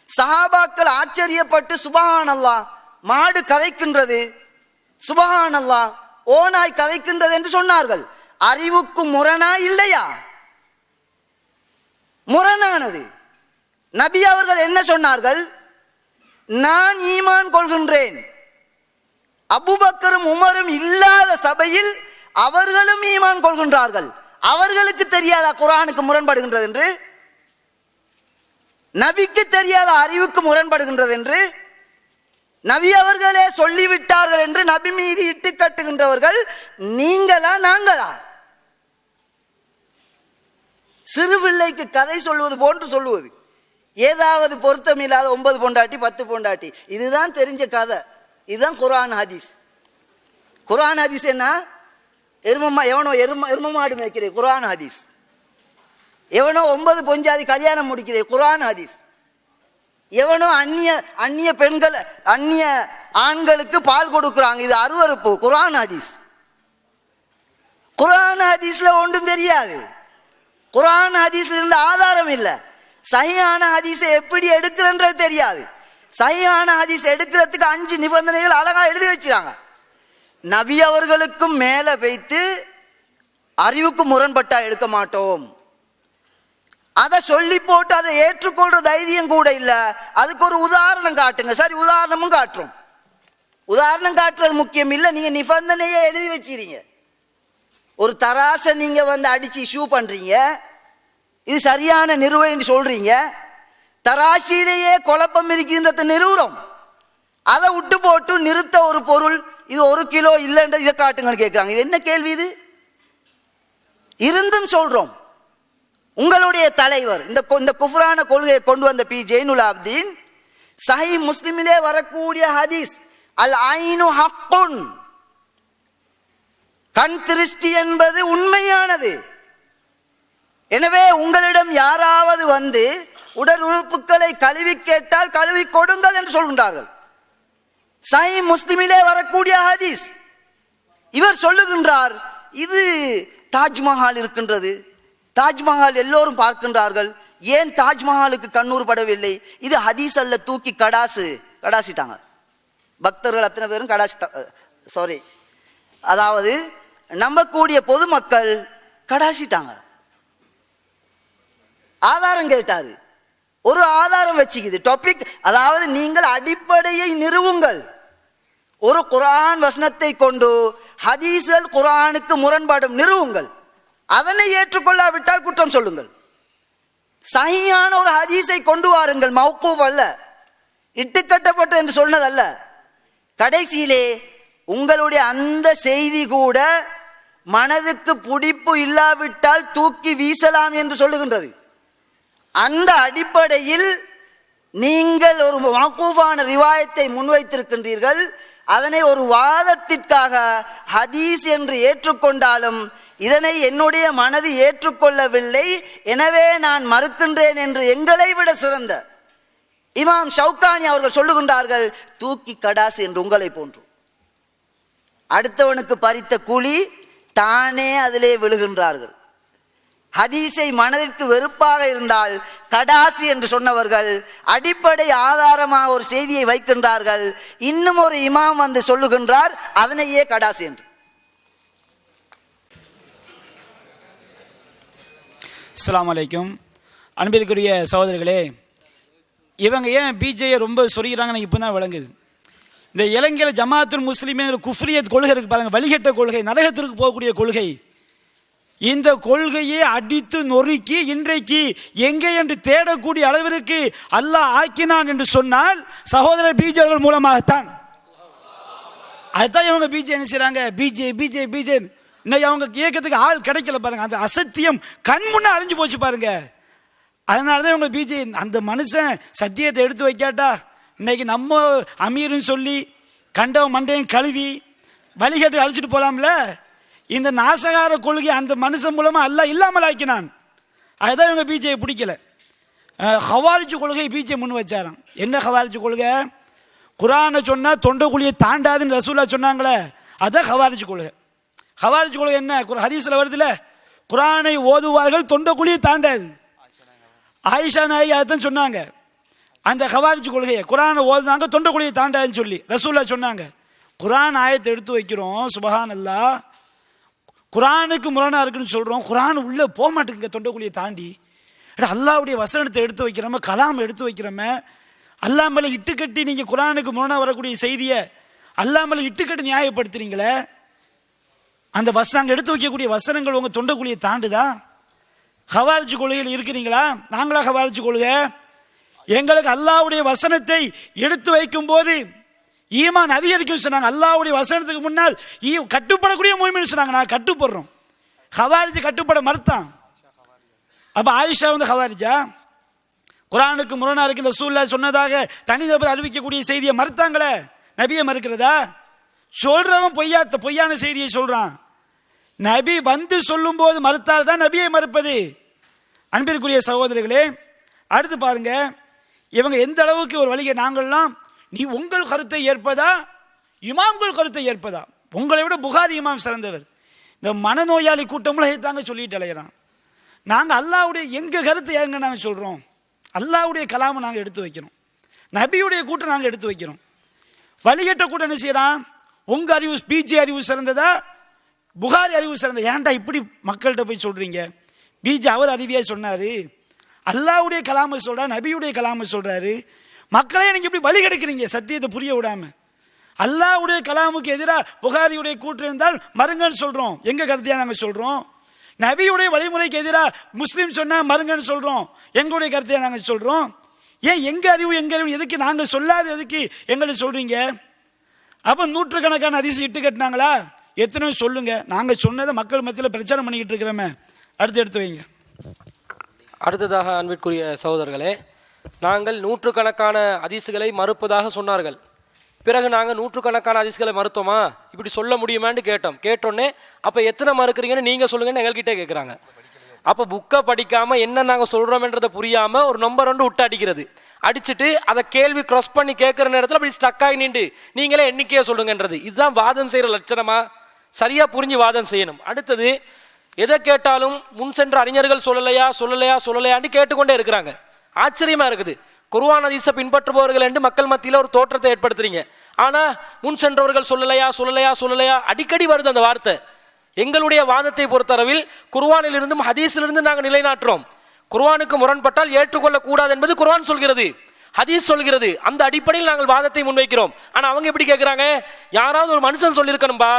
சஹாபாக்கள் ஆச்சரியப்பட்டு சுபஹானல்லாஹ், மாடு கதைக்கின்றது, சுபஹானல்லாஹ் ஓனாய் கதைக்கின்றது என்று சொன்னார்கள். அறிவுக்கு முரணா இல்லையா? முரணானது. நபி அவர்கள் என்ன சொன்னார்கள்? நான் ஈமான் கொள்கின்றேன், அபூபக்கரும் உமரும் இல்லாத சபையில் அவர்களும் ஈமான் கொள்கின்றார்கள். அவர்களுக்கு தெரியாதா குர்ஆனுக்கு முரண்படுகின்றது என்று? நபிக்கு தெரியாத அறிவுக்கு முரண்படுகின்றது என்று நபி அவர்களே சொல்லிவிட்டார்கள் என்று நபி மீது இட்டு கட்டுகின்றவர்கள் நீங்களா நாங்களா? சிறு பிள்ளைக்கு கதை சொல்வது போன்று சொல்லுவது, ஏதாவது பொருத்தமில்லாத 9 பொண்டாட்டி 10 பொண்டாட்டி, இதுதான் தெரிஞ்ச கதை. இதுதான் குர்ஆன் ஹதீஸ். குர்ஆன் ஹதீஸ் என்ன? எவனோ எரும மாடு மேய்க்கிறே குர்ஆன் ஹதீஸ். எவனோ 9 பொஞ்சாதி கல்யாணம் முடிக்கிறே குர்ஆன் ஹதீஸ். எவனோ அந்நிய பெண்கள் அந்நிய ஆண்களுக்கு பால் கொடுக்குறாங்க, இது அருவருப்பு, குர்ஆன் ஹதீஸ். குர்ஆன் ஹதீஸ்ல ஒன்றும் தெரியாது. குர்ஆன் ஹதீஸ்ல இருந்து ஆதாரம் இல்லை. சஹீஹான ஹதீஸை எப்படி எடுக்கிறன்றது தெரியாது. சஹீஹான ஹதீஸ் எடுக்கிறதுக்கு 5 நிபந்தனைகள் அழகா எழுதி வச்சிருக்காங்க. நபி அவர்களுக்கும் மேல வைத்து அறிவுக்கு முரண்பட்டா எடுக்க மாட்டோம். அதை சொல்லி போட்டு அதை ஏற்றுக்கொள்ற தைரியம் கூட இல்லை. அதுக்கு ஒரு உதாரணம் காட்டுங்க. சரி, உதாரணமும் காட்டுறோம். உதாரணம் காட்டுறது முக்கியம் இல்லை, நீங்க நிபந்தனையே எழுதி வச்சிருங்க. ஒரு தராசை நீங்க வந்து அடிச்சு இஷ்யூ பண்றீங்க, இது சரியான நிறுவனம் சொல்றீங்க, தராசிலேயே குழப்பம் இருக்கின்றத நிறுவனம். அதை விட்டு போட்டு நிறுத்த ஒரு பொருள் இது 1 கிலோ இல்லைன்ற இதை காட்டுங்கன்னு கேட்குறாங்க. இது என்ன கேள்வி? இது இருந்தும் சொல்றோம். உங்களுடைய தலைவர் இந்த குஃப்ரான கொள்கையை கொண்டு வந்த பி ஜெயினுல் ஆப்தீன் சஹீஹ் முஸ்லிமிலே வரக்கூடிய ஹதீஸ் அல் ஐனு ஹக்குன், கண் திருஷ்டி என்பது உண்மையானது. எனவே உங்களிடம் யாராவது வந்து உடல் உறுப்புகளை கழுவி கேட்டால் கழுவி கொடுங்கள் என்று சொல்கின்றார்கள். சஹீஹ் முஸ்லிமிலே வரக்கூடிய ஹதீஸ். இவர் சொல்லுகின்றார், இது தாஜ்மஹால் இருக்கின்றது, தாஜ்மஹால் எல்லோரும் பார்க்கின்றார்கள், ஏன் தாஜ்மஹாலுக்கு கண்ணூர் படவில்லை? இது ஹதீஸ் அல்ல, தூக்கி கடாசிட்டாங்க. பக்தர்கள் அத்தனை பேரும் அதாவது நம்பக்கூடிய பொதுமக்கள் கடாசிட்டாங்க. ஆதாரம் கேட்டாரு, ஒரு ஆதாரம் வச்சுக்குது டாபிக். அதாவது நீங்கள் அடிப்படையை நிறுவுங்கள். ஒரு குர்ஆன் வசனத்தை கொண்டு ஹதீஸ்கள் குர்ஆனுக்கு முரண்பாடும் நிறுவுங்கள். அதனை ஏற்றுக்கொள்ளாவிட்டால் குற்றம் சொல்லுங்கள். சஹீஹான ஒரு ஹதீஸை கொண்டு வாருங்கள், மௌகூஃப் அல்ல, இட்டுக்கட்டப்பட்டது என்று சொன்னதல்ல. கடைசியிலே உங்களுடைய அந்த செய்தி கூட மனதுக்கு பிடிப்பு இல்லாவிட்டால் தூக்கி வீசலாம் என்று சொல்லுகின்றது. அந்த அடிப்படையில் நீங்கள் ஒரு மௌகூஃபான ரிவாயத்தை முன்வைத்திருக்கின்றீர்கள். அதனை ஒரு வாதத்திற்காக ஹதீஸ் என்று ஏற்றுக்கொண்டாலும் இதனை என்னுடைய மனது ஏற்றுக்கொள்ளவில்லை, எனவே நான் மறுக்கின்றேன் என்று எங்களை விட சிறந்த இமாம் ஷவுகானி அவர்கள் சொல்லுகின்றார்கள், தூக்கி கடாசு என்று உங்களை போன்று. அடுத்தவனுக்கு பறித்த கூலி தானே அதிலே விழுகின்றார்கள். ஹதீஸை மனதிற்கு வெறுப்பாக இருந்தால் கடாசி என்று சொன்னவர்கள் அடிப்படை ஆதாரமாக ஒரு செய்தியை வைக்கின்றார்கள். இன்னும் ஒரு இமாம் வந்து சொல்லுகின்றார் அதனையே கடாசி என்று. அஸ்ஸலாமு அலைக்கும். அன்பிற்குரிய சகோதரர்களே, இவங்க ஏன் பிஜேயை ரொம்ப சொல்லிக்கிறாங்கன்னு இப்போ தான் விளங்குது. இந்த இலங்கையில் ஜமாத்துல் முஸ்லிம்ங்கிற குஃப்ரியத் கொள்கை இருக்கு பாருங்க, வழிகட்ட கொள்கை, நரகத்திற்கு போகக்கூடிய கொள்கை. இந்த கொள்கையை அடித்து நொறுக்கி இன்றைக்கு எங்கே என்று தேடக்கூடிய அளவிற்கு அல்லாஹ் ஆக்கினான் என்று சொன்னால் சகோதரர் பிஜேவர்கள் மூலமாகத்தான். அதுதான் இவங்க பிஜே என்ன செய்றாங்க, பிஜே பிஜே பிஜே. இன்னைக்கு அவங்க இயக்கத்துக்கு ஆள் கிடைக்கல பாருங்க, அந்த அசத்தியம் கண் முன்னே அழிஞ்சு போச்சு பாருங்க. அதனால தான் இவங்க பிஜே. அந்த மனுஷன் சத்தியத்தை எடுத்து வைக்காட்டா இன்னைக்கு நம்ம அமீர்னு சொல்லி கண்டவன் மண்டையும் கழுவி வழிகட்டு அழிச்சிட்டு போகலாம்ல. இந்த நாசகார கொள்கை அந்த மனுஷன் மூலமாக அல்லாஹ் இல்லாமல் ஆக்கினான். அதுதான் இவங்க பிஜேயை பிடிக்கல. ஹவாரிஜ் கொள்கை பிஜே முன் வச்சாராம். என்ன ஹவாரிஜ் கொள்கை? குரானை சொன்னால் தொண்டைக்குழியை தாண்டாதுன்னு ரசூலா சொன்னாங்களே, அதான் ஹவாரிஜ் கொள்கை. ஹவாரிஜ் கொள்கை என்ன? ஹதீஸில் வருதுல, குரானை ஓதுவார்கள் தொண்டைக்குழியை தாண்டாது. ஆயிஷா நாயகி அதான் சொன்னாங்க. அந்த ஹவாரிஜ் கொள்கையை குரானை ஓதுனாங்க தொண்டைக்குழியை தாண்டாதுன்னு சொல்லி ரசூலா சொன்னாங்க. குரான் ஆயத்தை எடுத்து வைக்கிறோம், சுபஹான் அல்லாஹ், குரானுக்கு முரணாக இருக்குன்னு சொல்கிறோம், குரான் உள்ளே போக மாட்டேங்குங்க தொண்டைக்குழியை தாண்டி. அல்லாவுடைய வசனத்தை எடுத்து வைக்கிறோமே, கலாம் எடுத்து வைக்கிறோமே, அல்லா மேலே இட்டுக்கட்டி நீங்கள் குரானுக்கு முரணாக வரக்கூடிய செய்தியை அல்லா மேலே இட்டுக்கட்டி நியாயப்படுத்துறீங்களே, அந்த அங்கே எடுத்து வைக்கக்கூடிய வசனங்கள் உங்கள் தொண்டைக்குழியை தாண்டுதா? ஹவாரிஜ் கொள்கையில் இருக்கிறீங்களா? நாங்களா ஹவாரிஜ் கொள்கை? எங்களுக்கு அல்லாவுடைய வசனத்தை எடுத்து வைக்கும் போது ஈமான் அதிகரிக்கும் சொன்னாங்க. அல்லாவுடைய வசனத்துக்கு முன்னால் கட்டுப்படக்கூடிய மூமின்னு சொன்னாங்க. நான் கட்டுப்படுறோம். ஹவாரிஜ் கட்டுப்பட மறுத்தான். அப்போ ஆயிஷா வந்து ஹவாரிஜா? குரானுக்கு முரணா இருக்கின்ற ரசூலுல்லாஹ் சொன்னதாக தனிநபர் அறிவிக்கக்கூடிய செய்தியை மறுத்தாங்களே, நபியை மறுக்கிறதா? சொல்றவன் பொய்யான செய்தியை சொல்றான். நபி வந்து சொல்லும் போது மறுத்தால் தான் நபியை மறுப்பது. அன்பிற்குரிய சகோதரர்களே, அடுத்து பாருங்க, இவங்க எந்த அளவுக்கு ஒரு வழிகை. நாங்கள்லாம் நீ உங்கள் கருத்தை ஏற்பதா இமாம்கள் கருத்தை ஏற்பதா? உங்களை விட புகாரி இமாம் சிறந்தவர். இந்த மனநோயாளி கூட்டம்லாம் தாங்க சொல்லிட்டு அலையிறான். நாங்கள் அல்லாவுடைய எங்கள் கருத்தை ஏங்க நாங்கள் சொல்கிறோம், அல்லாவுடைய கலாமை நாங்கள் எடுத்து வைக்கிறோம், நபியுடைய கூட்டம் நாங்கள் எடுத்து வைக்கிறோம். வழிகட்ட கூட்டம் என்ன செய்யறான்? உங்கள் அறிவு பிஜே அறிவு சிறந்ததா புகாரி அறிவு சிறந்ததா? ஏன்டா இப்படி மக்கள்கிட்ட போய் சொல்கிறீங்க? பிஜே அவர் அறிவியாக சொன்னார், அல்லாவுடைய கலாமை சொல்கிறார், நபியுடைய கலாமை சொல்கிறாரு. மக்களே நீங்கள் இப்படி வழி கெடுக்கிறீங்க சத்தியத்தை புரிய விடாம. அல்லாவுடைய கலாமுக்கு எதிராக புகாரியுடைய கூற்று இருந்தால் மருங்கன்னு சொல்கிறோம், எங்கள் கருத்தையாக நாங்கள் சொல்கிறோம். நபியுடைய வழிமுறைக்கு எதிராக முஸ்லீம் சொன்னால் மருங்கன்னு சொல்கிறோம், எங்களுடைய கருத்தையாக நாங்கள் சொல்கிறோம். ஏன் எங்கள் அறிவு எதுக்கு நாங்கள் சொல்லாத எதுக்கு எங்களுக்கு சொல்கிறீங்க? அப்போ நூற்றுக்கணக்கான ஹதீஸ் இட்டு கட்டினாங்களா? எத்தனை சொல்லுங்க, நாங்கள் சொன்னதை மக்கள் மத்தியில் பிரச்சாரம் பண்ணிக்கிட்டு இருக்கிறோமே. அடுத்து எடுத்து வைங்க. அடுத்ததாக அன்பிற்குரிய சகோதரர்களே, நாங்கள் நூற்றுக்கணக்கான ஹதீஸ்களை மறுப்பதாக சொன்னார்கள். பிறகு நாங்கள் நூற்றுக்கணக்கான ஹதீஸ்களை மறுத்தோமா, இப்படி சொல்ல முடியுமான்னு கேட்டோம். கேட்டோன்னே அப்போ எத்தனை மறுக்கிறீங்கன்னு நீங்கள் சொல்லுங்கன்னு எங்கள்கிட்ட கேட்குறாங்க. அப்போ புக்கை படிக்காமல் என்ன நாங்கள் சொல்கிறோம்ன்றதை புரியாமல் ஒரு நம்பர் ஒன்று விட்டு அடிக்கிறது. அடிச்சுட்டு அதை கேள்வி க்ராஸ் பண்ணி கேட்குற நேரத்தில் அப்படி ஸ்டக் ஆகி நின்று நீங்களே எண்ணிக்கையே சொல்லுங்கன்றது. இதுதான் வாதம் செய்கிற லட்சணமா? சரியாக புரிஞ்சு வாதம் செய்யணும். அடுத்தது, எதை கேட்டாலும் முன் சென்ற அறிஞர்கள் சொல்லலையான்னு கேட்டுக்கொண்டே இருக்கிறாங்க. ஆச்சரியமா இருக்குது. குர்ஆன் ஹதீஸை பின்பற்றுபவர்கள் என்று மக்கள் மத்தியில் ஒரு தோற்றத்தை ஏற்படுத்துறீங்க. ஆனால் முன் சென்றவர்கள் சொல்லலையா அடிக்கடி வருது அந்த வார்த்தை. எங்களுடைய வாதத்தை பொறுத்தளவில் குர்ஆனிலிருந்தும் ஹதீஸிலிருந்து நாங்கள் நிலைநாட்டுறோம். குர்ஆனுக்கு முரண்பட்டால் ஏற்றுக்கொள்ளக்கூடாது என்பது குர்ஆன் சொல்கிறது, ஹதீஸ் சொல்கிறது. அந்த அடிப்படையில் நாங்கள் வாதத்தை முன்வைக்கிறோம். ஆனால் அவங்க எப்படி கேட்குறாங்க? யாராவது ஒரு மனுஷன் சொல்லியிருக்கணும்பா,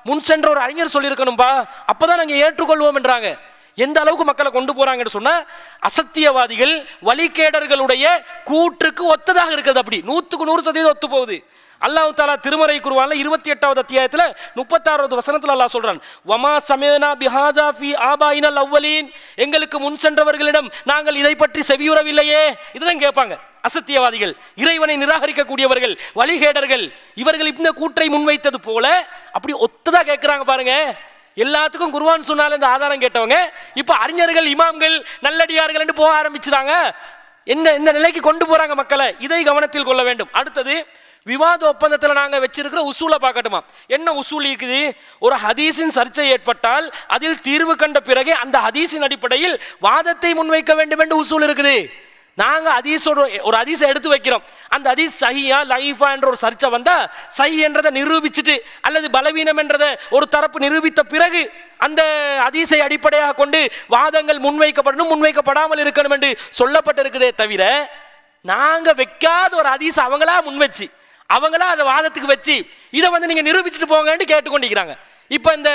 முன் சென்ற ஒரு அறிஞர் சொல்லியிருக்கணும்பா, அப்போதான் நாங்கள் ஏற்றுக்கொள்வோம் என்றாங்க. எந்த அளவுக்கு மக்களை கொண்டு போறாங்கன்னு சொன்னா, அசத்தியவாதிகள் வழிகேடர்களுடைய கூற்றுக்கு ஒத்ததாக இருக்குது. அப்படி 100% ஒத்து போகுது. அல்லாஹ் தஆலா திருமறை குர்ஆன்ல 28வது அத்தியாயத்துல 36வது வசனத்துல அல்லாஹ் சொல்றான், வமா சமீனா பிஹாதா ஃபி ஆபாயினல் அவ்வலீன், எங்களுக்கு முன் சென்றவர்களிடம் நாங்கள் இதை பற்றி செவியுறவில்லையே. இதுதான் கேட்பாங்க. அசத்தியவாதிகள், இறைவனை நிராகரிக்கக்கூடியவர்கள், வழிகேடர்கள், இவர்கள் இந்த கூற்றை முன்வைத்தது போல அப்படி ஒத்ததா கேட்கிறாங்க பாருங்க. எல்லாத்துக்கும் குர்ஆன் சொன்னால இந்த ஆதாரம் கேட்டவங்க இப்ப அறிஞர்கள், இமாம்கள், நல்லடியார்கள் என்று போக ஆரம்பிச்சுறாங்க. என்ன இந்த நிலைக்கு கொண்டு போறாங்க மக்களை, இதை கவனத்தில் கொள்ள வேண்டும். அடுத்தது, விவாத ஒப்பந்தத்தில் நாங்கள் வச்சிருக்கிற உசூலை பார்க்கட்டுமா? என்ன உசூல் இருக்குது? ஒரு ஹதீஸின் சர்ச்சை ஏற்பட்டால் அதில் தீர்வு கண்ட பிறகு அந்த ஹதீஸின் அடிப்படையில் வாதத்தை முன்வைக்க வேண்டும் என்று உசூல் இருக்குது. நாங்கள் ஹதீஸோட ஒரு ஹதீஸை எடுத்து வைக்கிறோம். அந்த ஹதீஸ் சஹியா லைஃபா என்ற ஒரு சர்ச்சை வந்தா சஹி என்றதை நிரூபிச்சுட்டு அல்லது பலவீனம் என்றதை ஒரு தரப்பு நிரூபித்த பிறகு அந்த ஹதீஸை அடிப்படையாக கொண்டு வாதங்கள் முன்வைக்கப்படணும், முன்வைக்கப்படாமல் இருக்கணும் என்று சொல்லப்பட்டிருக்குதே தவிர, நாங்க வைக்காத ஒரு ஹதீஸ் அவங்களா முன்வச்சு அவங்களா அதை வாதத்துக்கு வச்சு இதை நீங்க நிரூபிச்சுட்டு போங்கன்னு கேட்டுக்கொண்டிருக்கிறாங்க. இப்ப இந்த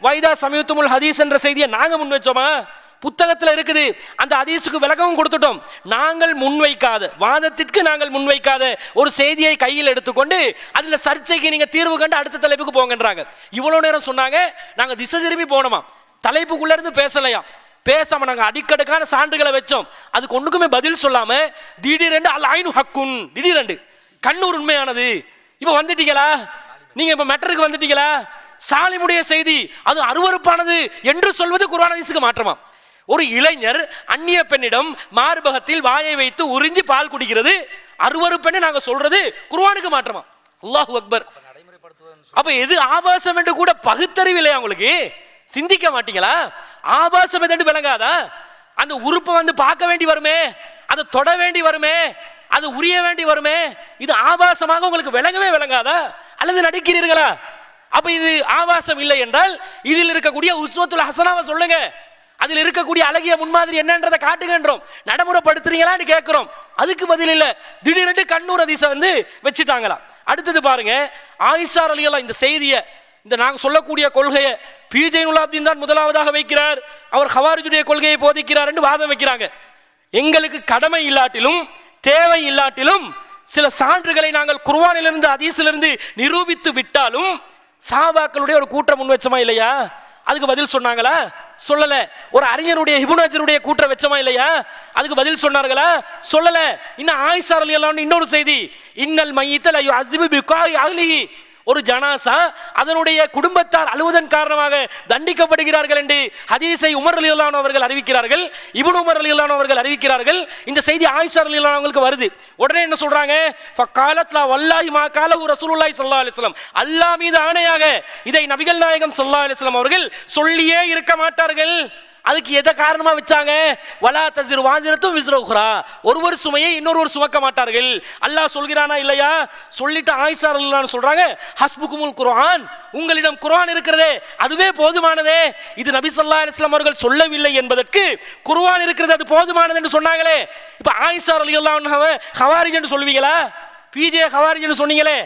வைதா சமீத்துமுல் ஹதீஸ் என்ற செய்தியை நாங்க முன் வச்சோமா? புத்தகத்தில் இருக்குது. அந்த ஹதீஸுக்கு விளக்கமும் கொடுத்துட்டோம். நாங்கள் முன்வைக்காத வாதத்திற்கு நாங்கள் முன்வைக்காத ஒரு செய்தியை கையில் எடுத்துக்கொண்டு அதுல சர்ச்சைக்கு நீங்க தீர்வு கண்டு அடுத்த தலைப்புக்கு போங்கன்றாங்க. இவ்வளவு நேரம் சொன்னாங்க, நாங்க திசை திரும்பி போனோமா, தலைப்புக்குள்ள இருந்து பேசலையா, பேசாம நாங்க அடிக்கடுக்கான சான்றுகளை வச்சோம். அதுக்கு ஒண்ணுக்குமே பதில் சொல்லாம திடீரென்று அல் ஐனு ஹக்குன், திடீரென்று கண்ணூர் உண்மையானது. இப்ப வந்துட்டீங்களா? நீங்க இப்ப மெட்டருக்கு வந்துட்டீங்களா? சாலிமுடைய செய்தி அது அருவருப்பானது என்று சொல்வது குர்ஆன் ஹதீஸுக்கு மாற்றமா? ஒரு இளைஞர் அந்நிய பெண்ணிடம் மார்பகத்தில் வாயை வைத்து உறிஞ்சி பால் குடிக்கிறது அருவருப்பெண்ணு நாங்க சொல்றது குர்ஆனுக்கு மாற்றமா? அல்லாஹு அக்பர். அப்ப எது ஆபாசம் என்று கூட பகுத்தறிவில்லையா உங்களுக்கு? சிந்திக்க மாட்டீங்களா? ஆபாசம் எது விளங்காதா? அந்த உறுப்பை பார்க்க வேண்டி வருமே, அதை தொட வேண்டி வருமே, அது உரிய வேண்டி வருமே, இது ஆபாசமாக உங்களுக்கு விளங்கவே விளங்காதா? அல்லது நடிக்கிறீர்களா? அப்ப இது ஆபாசம் இல்லை என்றால் இதில் இருக்கக்கூடிய உஸ்வத்துல் ஹஸனாவை சொல்லுங்க, அதில் இருக்கக்கூடிய அழகிய முன்மாதிரி என்னன்றதை காட்டுகின்றோம், நடைமுறைப்படுத்துறீங்களான்னு கேட்கிறோம். அதுக்கு பதில் இல்ல. திடீரென்று கண்ணூர் ஹதீஸை வச்சுட்டாங்களா? அடுத்தது பாருங்க, ஆயிஷா ரலியல்லாஹு இந்த செய்தியை, இந்த நாங்க சொல்லக்கூடிய கொள்கையை பி.ஜைனுலாப்தீன் தான் முதலாவதாக வைக்கிறார். அவர் ஹவாரிஜுடைய கொள்கையை போதிக்கிறார் என்று வாதம் வைக்கிறாங்க. எங்களுக்கு கடமை இல்லாட்டிலும் தேவை இல்லாட்டிலும் சில சான்றுகளை நாங்கள் குர்ஆனிலிருந்து ஹதீஸிலிருந்து நிரூபித்து விட்டாலும் சஹாபாக்களுடைய ஒரு கூட்டம் முன்வச்சமா இல்லையா? அதுக்கு பதில் சொன்னாங்களா? சொல்லல. ஒரு அறிஞருடைய இப்னு ஹஜருடைய கூற்ற வச்சமா இல்லையா? அதுக்கு பதில் சொன்னார்களா? சொல்லல. இன்னும் ஆயிஷா ரலியல்லாஹு இன்னொரு செய்தி, இன்னல் மய்யித லா யுஅذிபு பிகாய் அஹ்லிஹி, ஒரு ஜனாசா அதனுடைய குடும்பத்தார் அழுவதன் காரணமாக தண்டிக்கப்படுகிறார்கள் என்று ஹதீஸை உமர் ரலியல்லாஹு அன்ஹு அவர்கள் அறிவிக்கிறார்கள், இப்னு உமர் ரலியல்லாஹு அன்ஹு அவர்கள் அறிவிக்கிறார்கள். இந்த செய்தி ஆயிஷா ரலியல்லாஹு அன்ஹுக்கு வருது. உடனே என்ன சொல்றாங்க? ஃபகாலத் லா வல்லாஹி மா காலஹு ரசூலுல்லாஹி ஸல்லல்லாஹு அலைஹி வஸல்லம், அல்லாஹ் மீது ஆணையாக இதை நபிகள் நாயகம் ஸல்லல்லாஹு அலைஹி வஸல்லம் அவர்கள் சொல்லியே இருக்க மாட்டார்கள். அதுக்கு எதை காரணமா வச்சாங்க? வலா தஸிரு வாஸிரத்தும் விஸ்ர உக்ரா, ஒருவர் சுமையை இன்னொருவர் சுமக்க மாட்டார்கள். அல்லாஹ் சொல்கிறானா இல்லையா? சொல்லிட்டு ஆயிஷா ரலியல்லாஹு அன்ஹா சொல்றாங்க, ஹஸ்புகுமுல் குர்ஆன், உங்களிடம் குர்ஆன் இருக்கிறதே அதுவே போதுமானதே. இது நபி ஸல்லல்லாஹு அலைஹி வஸல்லம் அவர்கள் சொல்லவில்லை என்பதற்கு குர்ஆன் இருக்கிறது அது போதுமானது என்று சொன்னாங்களே. இப்ப ஆயிஷா ரலியல்லாஹு அன்ஹாவை ஹவாரிஜ் என்று சொல்வீங்களா? பிஜே ஹவாரிஜ் என்று சொன்னீங்களே.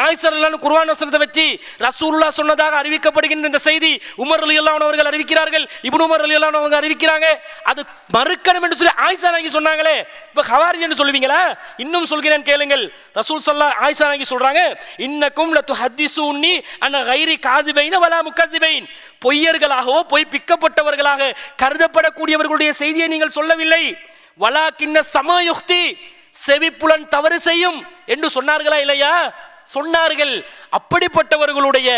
ஆயிஷா ரலியல்லாஹு அன்ஹா குர்ஆன் வசனத்தை வச்சு ரசூலுல்லாஹ் சொன்னதாக அறிவிக்கப்படுகின்ற இந்த செய்தி உமர் ரலியல்லாஹு அன்ஹு அவர்கள் அறிவிக்கிறார்கள், இப்னு உமர் ரலியல்லாஹு அன்ஹு அவங்க அறிவிக்கிறாங்க. அது மறுக்கணும் என்று சொல்லி ஆயிஷா நாயகி சொன்னாங்களே. இப்ப ஹவாரிஜ் என்று சொல்வீங்களா? இன்னும் சொல்கிறேன் கேளுங்கள். ரசூல் ஸல்லல்லாஹு ஆயிஷா நாயகி சொல்றாங்க, இன்னக்கும் லதுஹத்திஸூனி அன் கைரி காதிபைன வலா முகதிபைன், பொய்யர்களாகவோ பொய் பிக்கப்பட்டவர்களாக கருதப்படக்கூடியவர்களுடைய செய்தியை நீங்கள் சொல்லவில்லை. வலாக்கின்ன சமயுக்தி, செவிப்புலன் தவறு செய்யும் என்று சொன்னார்களா இல்லையா? சொன்னார்கள். அப்படிப்பட்டவர்களுடைய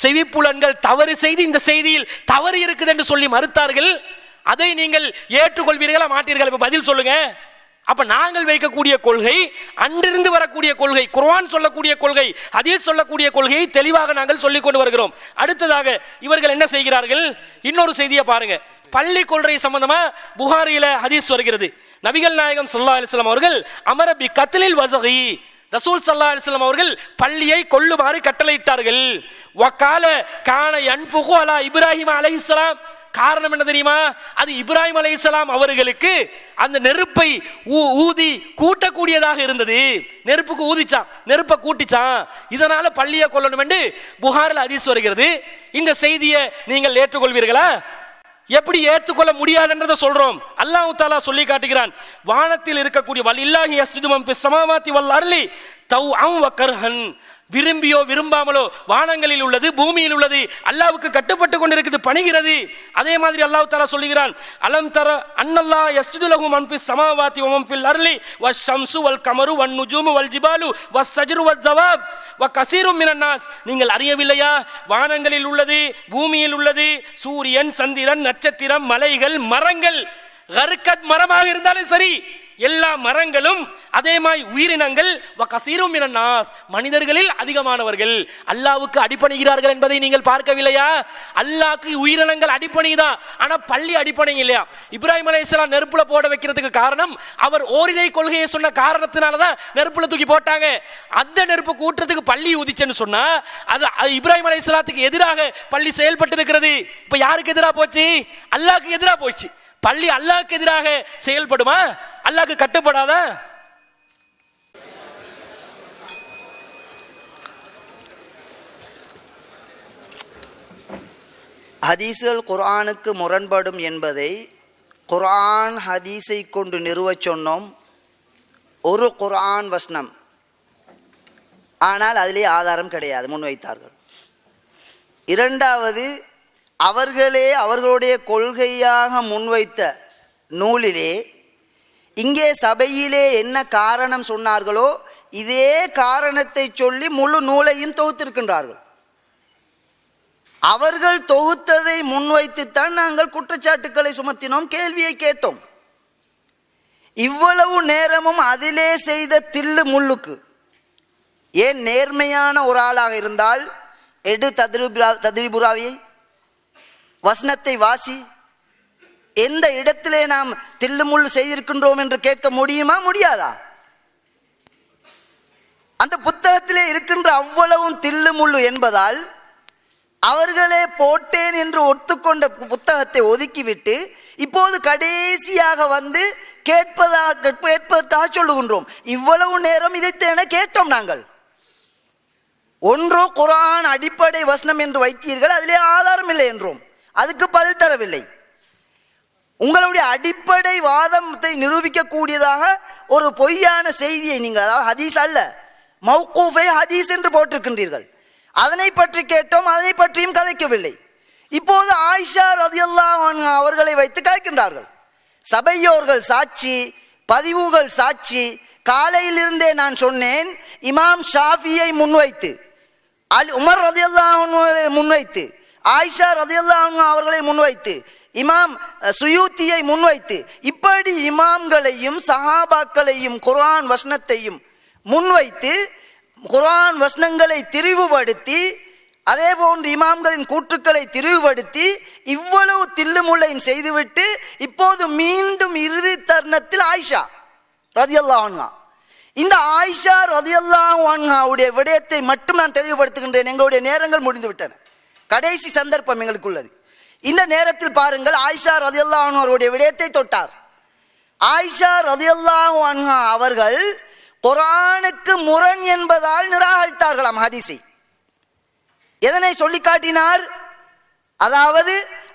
செவிப்புலன்கள் தவறு செய்து இந்த செய்தியில் தவறு இருக்குது என்று சொல்லி மறுத்தார்கள். அதை நீங்கள் ஏற்றுக்கொள்வீர்களா மாட்டீர்கள்? இப்ப பதில் சொல்லுங்க. அப்ப நாங்கள் வைக்கக்கூடிய கொள்கை அன்றிருந்து வரக்கூடிய கொள்கை, குர்ஆன் சொல்லக்கூடிய கொள்கை, ஹதீஸ் சொல்லக்கூடிய கொள்கையை தெளிவாக நாங்கள் சொல்லிக் கொண்டு வருகிறோம். அடுத்ததாக இவர்கள் என்ன செய்கிறார்கள்? இன்னொரு செய்தியை பாருங்க. பள்ளி கொள்கை சம்பந்தமா புகாரியில ஹதீஸ் வருகிறது. நபிகள் நாயகம் ஸல்லல்லாஹு அலைஹி வஸல்லம் அவர்கள் அமர பி கத்லில் வஸகி, ரசூல் ஸல்லல்லாஹு அலைஹி வஸல்லம் அவர்கள் பள்ளியை கொல்லுமாறு கட்டளையிட்டார்கள். வகால கான யன்ஃபுகு அலா இப்ராஹிம் அலைஹிஸ்ஸலாம், காரணம் என்ன தெரியுமா? அது இப்ராஹிம் அலைஹிஸ்ஸலாம் அவர்களுக்கு அந்த நெருப்பை ஊதி கூட்டக்கூடியதாக இருந்தது. நெருப்புக்கு ஊதிச்சான், நெருப்பை கூட்டிச்சான், இதனால பள்ளியை கொல்லணும் என்று புகாரில் ஹதீஸ் வருகிறது. இந்த செய்தியை நீங்கள் ஏற்றுக்கொள்வீர்களா? எப்படி ஏற்றுக்கொள்ள முடியாதுன்றதை சொல்றோம். அல்லாஹ் தஆலா சொல்லி காட்டுகிறான், வானத்தில் இருக்கக்கூடிய வலில்லாஹி யஸ்ஜுது மன் ஃபிஸ் ஸமாவாதி வல் அர்லி தவ்அன் வ கர்ஹன், விரும்பியோ விரும்பாமலோ வானங்களில் உள்ளது, பூமியில் உள்ளது, அல்லாஹ்வுக்கு கட்டுப்பட்டு கொண்டிருக்கிறது, பணிகிறது. அதே மாதிரி அல்லாஹ் தஆலா சொல்லுகிறான், அலம் தர அன்னல்லாஹ் யஸ்ஜுது லஹு மன் ஃபிஸ் ஸமாவாதி வ மன் ஃபில் அர்லி வஷ்-ஷம்சு வல் கமரு வன் நுஜூமு வல் ஜிபாலு வஸ்-ஷஜரு வத்-தவாப் வ கஸீரும் மினன் நாஸ். நீங்கள் அறியவில்லையா, வானங்களில் உள்ளது, பூமியில் உள்ளது, சூரியன், சந்திரன், நட்சத்திரம், மலைகள், மரங்கள், கர்கத் மரமாக இருந்தாலும் சரி, எல்லா மரங்களும், அதே மாதிரி உயிரினங்கள், வகசீரும் மினன் நாஸ், மனிதர்களில் அதிகமானவர்கள் அல்லாஹ்வுக்கு அடிபணிகிறார்கள் என்பதை நீங்கள் பார்க்கவில்லையா? அல்லாஹ்க்கு உயிரினங்கள் அடிபணிதான், ஆனா பள்ளி அடிபணி இல்லையா? இப்ராஹிம் அலைஹிஸ்ஸலாம் நெருப்புல போட வைக்கிறதுக்கு காரணம் அவர் ஓரிரை கொள்கையை சொன்ன காரணத்தினாலதான் நெருப்புல தூக்கி போட்டாங்க. அந்த நெருப்பு கூட்டுறதுக்கு பள்ளி ஊதிச்சுன்னு சொன்னா அது இப்ராஹிம் அலைஹிஸ்ஸலாத்துக்கு எதிராக பள்ளி செயல்பட்டு இருக்கிறது. இப்ப யாருக்கு எதிராக போச்சு? அல்லாஹ்க்கு எதிராக போச்சு. பள்ளி அல்லாஹ்க்கு எதிராக செயல்படுமா? அல்லாஹ்க்கு கட்டுப்படாதா? ஹதீஸ்கள் குர்ஆனுக்கு முரண்படும் என்பதை குர்ஆன் ஹதீஸை கொண்டு நிறுவச் சொன்னோம். ஒரு குர்ஆன் வசனம், ஆனால் அதிலே ஆதாரம் கிடையாது, முன்வைத்தார்கள். இரண்டாவது, அவர்களே அவர்களுடைய கொள்கையாக முன்வைத்த நூலிலே இங்கே சபையிலே என்ன காரணம் சொன்னார்களோ இதே காரணத்தை சொல்லி முழு நூலையும் தொகுத்திருக்கின்றார்கள். அவர்கள் தொகுத்ததை முன்வைத்துத்தான் நாங்கள் குற்றச்சாட்டுக்களை சுமத்தினோம், கேள்வியை கேட்டோம். இவ்வளவு நேரமும் அதிலே செய்த தில்லு முள்ளுக்கு ஏன் நேர்மையான ஒரு ஆளாக இருந்தால் எடு தத்ரீபுராவியை வசனத்தை வாசி, எந்த இடத்திலே நாம் தில்லுமுள்ளு செய்திருக்கின்றோம் என்று கேட்க முடியுமா? முடியாதா? அந்த புத்தகத்திலே இருக்கின்ற அவ்வளவும் தில்லுமுள்ளு என்பதால் அவர்களே போட்டேன் என்று ஒத்துக்கொண்ட புத்தகத்தை ஒதுக்கிவிட்டு இப்போது கடைசியாக வந்து கேட்பதற்காக சொல்லுகின்றோம். இவ்வளவு நேரம் இதைத்தேன கேட்டோம் நாங்கள். ஒன்றோ குர்ஆன் அடிப்படை வசனம் என்று வைத்தீர்கள், அதிலே ஆதாரம் இல்லை என்றோம், அதுக்கு பதில் தரவில்லை. உங்களுடைய அடிப்படை வாதத்தை நிரூபிக்கக்கூடியதாக ஒரு பொய்யான செய்தியை நீங்கள், அதாவது ஹதீஸ் அல்ல, மௌகூஃபை ஹதீஸ் என்று போட்டிருக்கின்றீர்கள். அதனை பற்றி கேட்டோம், அதனை பற்றியும் கதைக்கவில்லை. இப்போது ஆயிஷா ரலியல்லாஹு அன்ஹா அவர்களை வைத்து கதைக்கின்றார்கள். சபையோர்கள் சாட்சி, பதிவுகள் சாட்சி. காலையிலிருந்தே நான் சொன்னேன், இமாம் ஷாஃபியை முன்வைத்து, உமர் ரலியல்லாஹு அன்ஹுவை முன்வைத்து, ஆயிஷா ரலியல்லாஹு அன்ஹா அவர்களை முன்வைத்து, இமாம் சுயூத்தியை முன்வைத்து, இப்படி இமாம்களையும் சஹாபாக்களையும் குர்ஆன் வசனத்தையும் முன்வைத்து குர்ஆன் வசனங்களை திரிவுபடுத்தி, அதே போன்று இமாம்களின் கூற்றுக்களை திரிவுபடுத்தி இவ்வளவு தில்லுமுள்ளையும் செய்துவிட்டு இப்போது மீண்டும் இறுதி தருணத்தில் ஆயிஷா ரலியல்லாஹு அன்ஹா, இந்த ஆயிஷா ரலியல்லாஹு அன்ஹாவுடைய விடயத்தை மட்டும் நான் தெளிவுபடுத்துகின்றேன். எங்களுடைய நேரங்கள் முடிந்து விட்டன, கடைசி சந்தர்ப்பம் எங்களுக்கு உள்ளது. இந்த நேரத்தில் பாருங்கள், ஆயிஷா ரலியல்லாஹு அன்ஹா அவருடைய விடயத்தை தொட்டார். ஆயிஷா ரலியல்லாஹு அன்ஹா அவர்கள் குர்ஆனுக்கு முரண் என்பதால் நிராகரித்தார்களாம் ஹதீஸை. எதனை சொல்லி காட்டினார்? அதாவது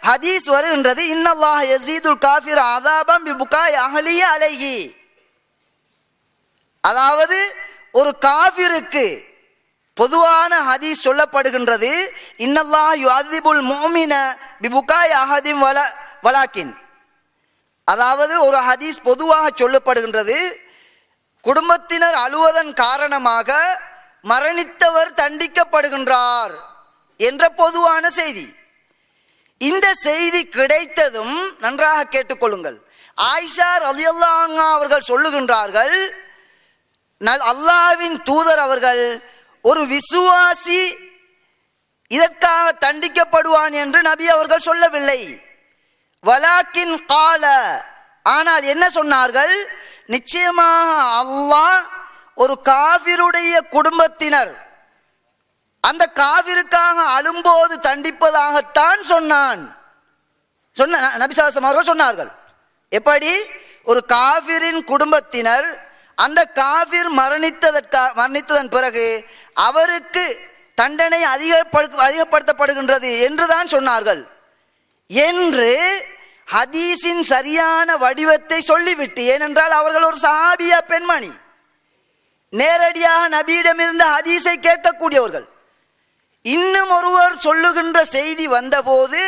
ஹதீஸ் வருகின்றது, இன்னல்லாஹ் யஸீதுல் காஃபிர் அஸாபன் பிபுகாய் அஹ்லி அலைஹி. அதாவது ஒரு காஃபிருக்கு பொதுவான ஹதீஸ் சொல்லப்படுகின்றது, இன்னல்லாஹ் யுஅஸிபுல் முஃமின பிபுகாய் அஹதின் வலாக்கின். அதாவது ஒரு ஹதீஸ் பொதுவாக சொல்லப்படுகின்றது, குடும்பத்தினர் அழுவதன் காரணமாக மரணித்தவர் தண்டிக்கப்படுகின்றார் என்ற பொதுவான செய்தி. இந்த செய்தி கிடைத்ததும் நன்றாக கேட்டுக்கொள்ளுங்கள், ஆயிஷா ரலியல்லாஹு அன்ஹா அவர்கள் சொல்லுகின்றார்கள், அல்லாஹ்வின் தூதர் அவர்கள் ஒரு விசுவாசி இதற்காக தண்டிக்கப்படுவான் என்று நபி அவர்கள் சொல்லவில்லை. வலாக்கின் கால, ஆனால் என்ன சொன்னார்கள்? நிச்சயமாக அல்லாஹ் ஒரு காஃபிருடைய குடும்பத்தினர் அந்த காஃபிருக்காக அழும்போது தண்டிப்பதாகத்தான் சொன்னான். நபி ஸல்லல்லாஹு அலைஹி வஸல்லம் அவர்கள் சொன்னார்கள். எப்படி? ஒரு காஃபிரின் குடும்பத்தினர் அந்த காஃபிர் மரணித்ததன் பிறகு அவருக்கு தண்டனை அதிகப்படுத்தப்படுகின்றது என்றுதான் சொன்னார்கள் என்று ஹதீஸின் சரியான வடிவத்தை சொல்லிவிட்டு, ஏனென்றால் அவர்கள் ஒரு சஹாபியா பெண்மணி, நேரடியாக நபியிடமிருந்து ஹதீஸை கேட்கக்கூடியவர்கள். இன்னும் ஒருவர் சொல்லுகின்ற செய்தி வந்தபோது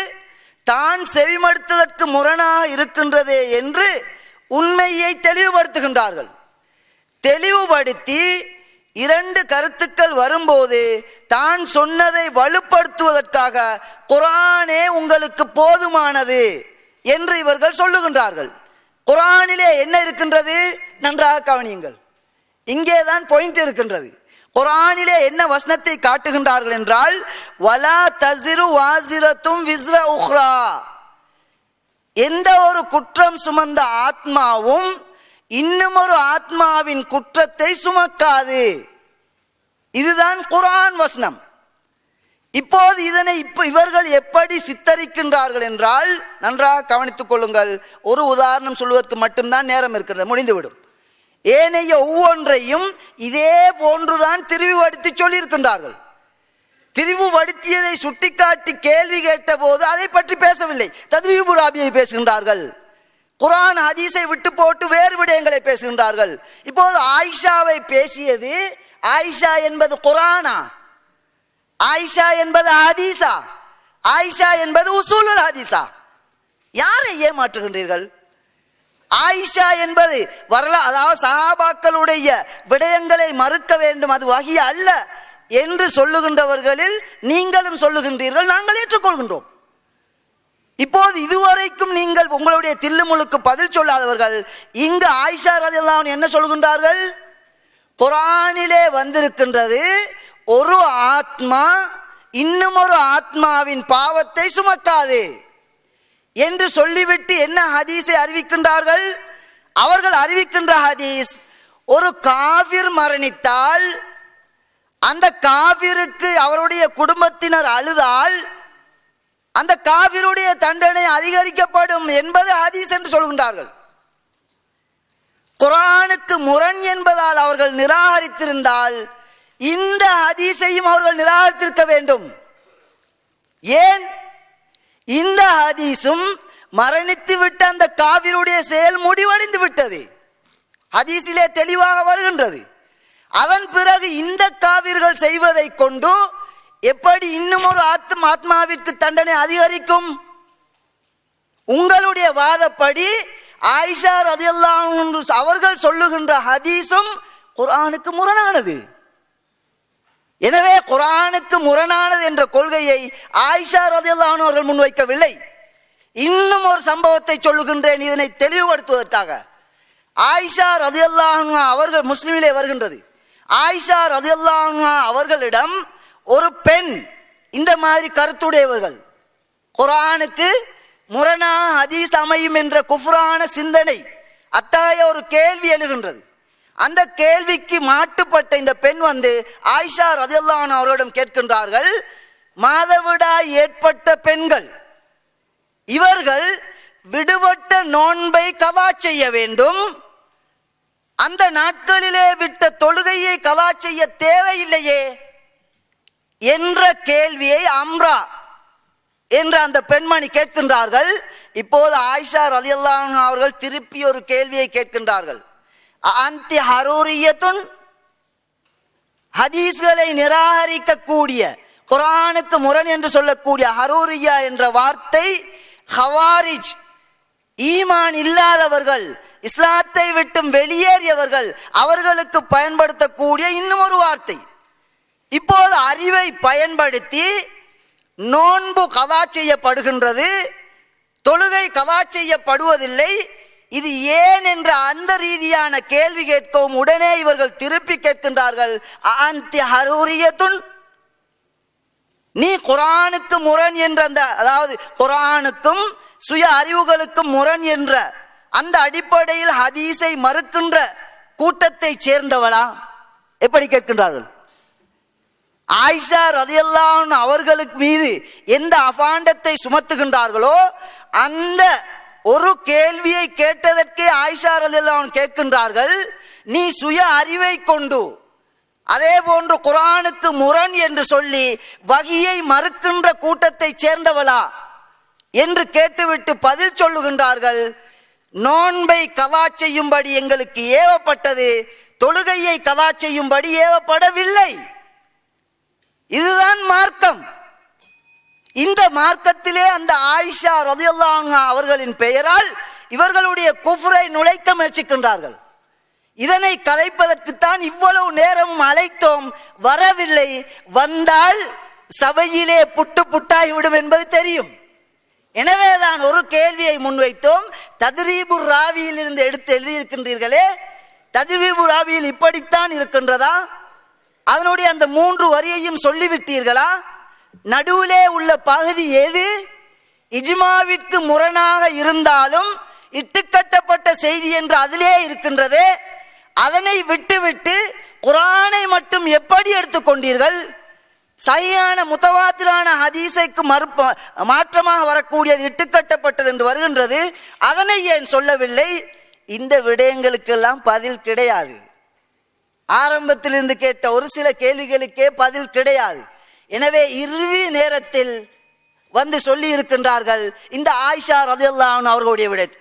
தான் செவிமடுத்ததற்கு முரணாக இருக்கின்றதே என்று உண்மையை தெளிவுபடுத்துகின்றார்கள். தெளிவுபடுத்தி இரண்டு கருத்துக்கள் வரும்போது தான் சொன்னதை வலுப்படுத்துவதற்காக குர்ஆனே உங்களுக்கு போதுமானது என்று இவர்கள் சொல்லுகின்றார்கள். குர்ஆனிலே என்ன இருக்கின்றது? நன்றாக கவனியுங்கள். இங்கேதான் பாயிண்ட் இருக்கின்றது. குர்ஆனிலே என்ன வசனத்தை காட்டுகின்றார்கள் என்றால், வலா தஸிரு வாஸிரத்தும் விஸ்ர உக்ரா, எந்த ஒரு குற்றம் சுமந்த ஆத்மாவும் இன்னும் ஒரு ஆத்மாவின் குற்றத்தை சுமக்காது. இதுதான் குர்ஆன் வசனம். இப்போது இதனை இவர்கள் எப்படி சித்தரிக்கின்றார்கள் என்றால், நன்றாக கவனித்துக் கொள்ளுங்கள். ஒரு உதாரணம் சொல்வதற்கு மட்டும்தான் நேரம் இருக்கிறது, முடிந்துவிடும். ஏனைய ஒவ்வொன்றையும் இதே போன்றுதான் திரிவுபடுத்தி சொல்லியிருக்கின்றார்கள். திரிவுபடுத்தியதை சுட்டிக்காட்டி கேள்வி கேட்ட போது அதை பற்றி பேசவில்லை, தத்வீபு ராபியை பேசுகின்றார்கள். குர்ஆன் ஹதீஸை விட்டு போட்டு வேறு விடயங்களை பேசுகின்றார்கள். இப்போது ஆயிஷாவை பேசியது, ஆயிஷா என்பது குர்ஆனா? ஆயிஷா என்பது ஹதீஸா? ஆயிஷா என்பது உசூலுல் ஹதீஸா? யாரை ஏமாற்றுகின்றீர்கள்? ஆயிஷா என்பது அதாவது சஹாபாக்களுடைய விடயங்களை மறுக்க வேண்டும், அது வஹி அல்ல என்று சொல்லுகின்றவர்களில் நீங்களும் சொல்லுகின்றீர்கள், நாங்கள் ஏற்றுக்கொள்கின்றோம். இப்போது இதுவரைக்கும் நீங்கள் உங்களுடைய தில்லுமுழுக்கு பதில் சொல்லாதவர்கள் இங்கு ஆயிஷா ரலியல்லாஹு அன்ஹா என்ன சொல்கின்றார்கள்? குர்ஆனிலே வந்திருக்கின்றது, ஒரு ஆத்மா இன்னும் ஒரு ஆத்மாவின் பாவத்தை சுமக்காது என்று சொல்லிவிட்டு என்ன ஹதீஸை அறிவிக்கின்றார்கள்? அவர்கள் அறிவிக்கின்ற ஹதீஸ், ஒரு காஃபிர் மரணித்தால் அந்த காஃபிருக்கு அவருடைய குடும்பத்தினர் அழுதால் அந்த காஃபிருடைய தண்டனை அதிகரிக்கப்படும் என்பது ஹதீஸ் என்று சொல்கின்றார்கள். குர்ஆனுக்கு முரண் என்பதால் அவர்கள் நிராகரித்திருந்தால் இந்த ஹதீஸையும் அவர்கள் நிராகரித்திருக்க வேண்டும். ஏன்? இந்த ஹதீஸும் மரணித்து விட்ட அந்த காஃபிருடைய செயல் முடிவடைந்து விட்டது, ஹதீஸிலே தெளிவாக வருகின்றது. அதன் பிறகு இந்த காஃபிர்கள் செய்வதை கொண்டு எப்படி இன்னும் ஒரு ஆத்மாவிற்கு தண்டனை அதிகரிக்கும்? உங்களுடைய வாதப்படி ஆயிஷா ரலியல்லாஹு அன்ஹா அவர்கள் சொல்லுகின்ற ஹதீஸும் குர்ஆனுக்கு முரணானது. எனவே குர்ஆனுக்கு முரணானது என்ற கொள்கையை ஆயிஷா ரலியல்லாஹு அன்ஹா அவர்கள் முன்வைக்கவில்லை. இன்னும் ஒரு சம்பவத்தை சொல்லுகின்றேன் இதனை தெளிவுபடுத்துவதற்காக. ஆயிஷா ரலியல்லாஹு அன்ஹா அவர்கள், முஸ்லிமிலே வருகின்றது, ஆயிஷா ரலியல்லாஹு அன்ஹா அவர்களிடம் ஒரு பெண் இந்த மாதிரி கருத்துடையவர்கள், குர்ஆனுக்கு முரணாக ஹதீஸ் அமையும் என்ற குஃப்ரான சிந்தனை, அத்தகைய ஒரு கேள்வி எழுகின்றது. அந்த கேள்விக்கு மாட்டுப்பட்ட இந்த பெண் வந்து ஆயிஷா ரலியல்லாஹு அன்ஹா அவர்களிடம் கேட்கின்றார்கள், மாதவிடாய் ஏற்பட்ட பெண்கள் இவர்கள் விடுபட்ட நோன்பை கலா செய்ய வேண்டும், அந்த நாட்களிலே விட்ட தொழுகையை கலா செய்ய தேவையில்லையே என்ற கேள்வியை அம்ரா என்ற அந்த பெண்மணி கேட்கின்றார்கள். இப்போது ஆயிஷா ரலியல்லாஹு அன்ஹா அவர்கள் திருப்பி ஒரு கேள்வியை கேட்கின்றார்கள். அன்தி ஹரூரியத்துன், ஹதீஸ்களை நிராகரிக்கக்கூடிய, குர்ஆனுக்கு முரண் என்று சொல்லக்கூடிய ஹரூரியா என்ற வார்த்தை ஹவாரிஜ், ஈமான் இல்லாதவர்கள், இஸ்லாத்தை விட்டும் வெளியேறியவர்கள் அவர்களுக்கு பயன்படுத்தக்கூடிய இன்னும் ஒரு வார்த்தை. இப்போது அறிவை பயன்படுத்தி நோன்பு கதா செய்யப்படுகின்றது, தொழுகை கதா செய்யப்படுவதில்லை, இது ஏன் என்ற அந்த ரீதியான கேள்வி கேட்கவும் உடனே இவர்கள் திருப்பி கேட்கின்றார்கள், அன்தி ஹரூரியத்துன், நீ குர்ஆனுக்கு முரண் என்ற அந்த, அதாவது குர்ஆனுக்கும் சுய அறிவுகளுக்கும் முரண் என்ற அந்த அடிப்படையில் ஹதீஸை மறுக்கின்ற கூட்டத்தை சேர்ந்தவளா? எப்படி கேட்கின்றார்கள்? ஆயிஷா ரலியல்லாஹு அன்ஹா அவர்களுக்கு மீது எந்த அபாண்டத்தை சுமத்துகின்றார்களோ அந்த ஒரு கேள்வியை கேட்டதற்கே ஆயிஷா ரலியல்லாஹு அன்ஹா கேட்கின்றார்கள், நீ சுய அறிவை கொண்டு அதே போன்று குர்ஆனுக்கு முரண் என்று சொல்லி வஹியை மறுக்கின்ற கூட்டத்தை சேர்ந்தவளா என்று கேட்டுவிட்டு பதில் சொல்லுகின்றார்கள், நோன்பை கலா செய்யும்படி எங்களுக்கு ஏவப்பட்டது, தொழுகையை கதா செய்யும்படி ஏவப்படவில்லை. இதுதான் மார்க்கம். இந்த மார்க்கத்திலே அந்த ஆயிஷா ரலியல்லாஹு அன்ஹா அவர்களின் பெயரால் இவர்களுடைய குஃப்ரை நுழைக்க முயற்சிக்கின்றார்கள். இதனை கலைப்பதற்குத்தான் இவ்வளவு நேரமும் அழைத்தோம், வரவில்லை. வந்தால் சபையிலே புட்டு புட்டாகிவிடும் என்பது தெரியும். எனவேதான் ஒரு கேள்வியை முன்வைத்தோம். தத்ரீபுர் ராவியில் இருந்து எடுத்து எழுதியிருக்கின்றீர்களே, தத்ரீபுர் ராவியில் இப்படித்தான் இருக்கின்றதா? அதனுடைய அந்த 3 வரியையும் சொல்லிவிட்டீர்களா? நடுவிலே உள்ள பகுதி எது? இஜ்மாவிற்கு முரணாக இருந்தாலும் இட்டுக்கட்டப்பட்ட செய்தி என்று அதிலே இருக்கின்றதே, அதனை விட்டுவிட்டு குர்ஆனை மட்டும் எப்படி எடுத்துக்கொண்டீர்கள்? சஹீஹான முத்தவாத்திரான ஹதீஸைக்கு மாற்றமாக வரக்கூடியது இட்டுக்கட்டப்பட்டது என்று வருகின்றது, அதனை ஏன் சொல்லவில்லை? இந்த விடயங்களுக்கெல்லாம் பதில் கிடையாது. ஆரம்பத்திலிருந்து கேட்ட ஒரு சில கேள்விகளுக்கே பதில் கிடையாது. எனவே இறுதி நேரத்தில் வந்து சொல்லி இருக்கின்றார்கள் இந்த ஆயிஷா ரலியல்லாஹு அன்ஹா அவர்களுடைய விடயத்தை.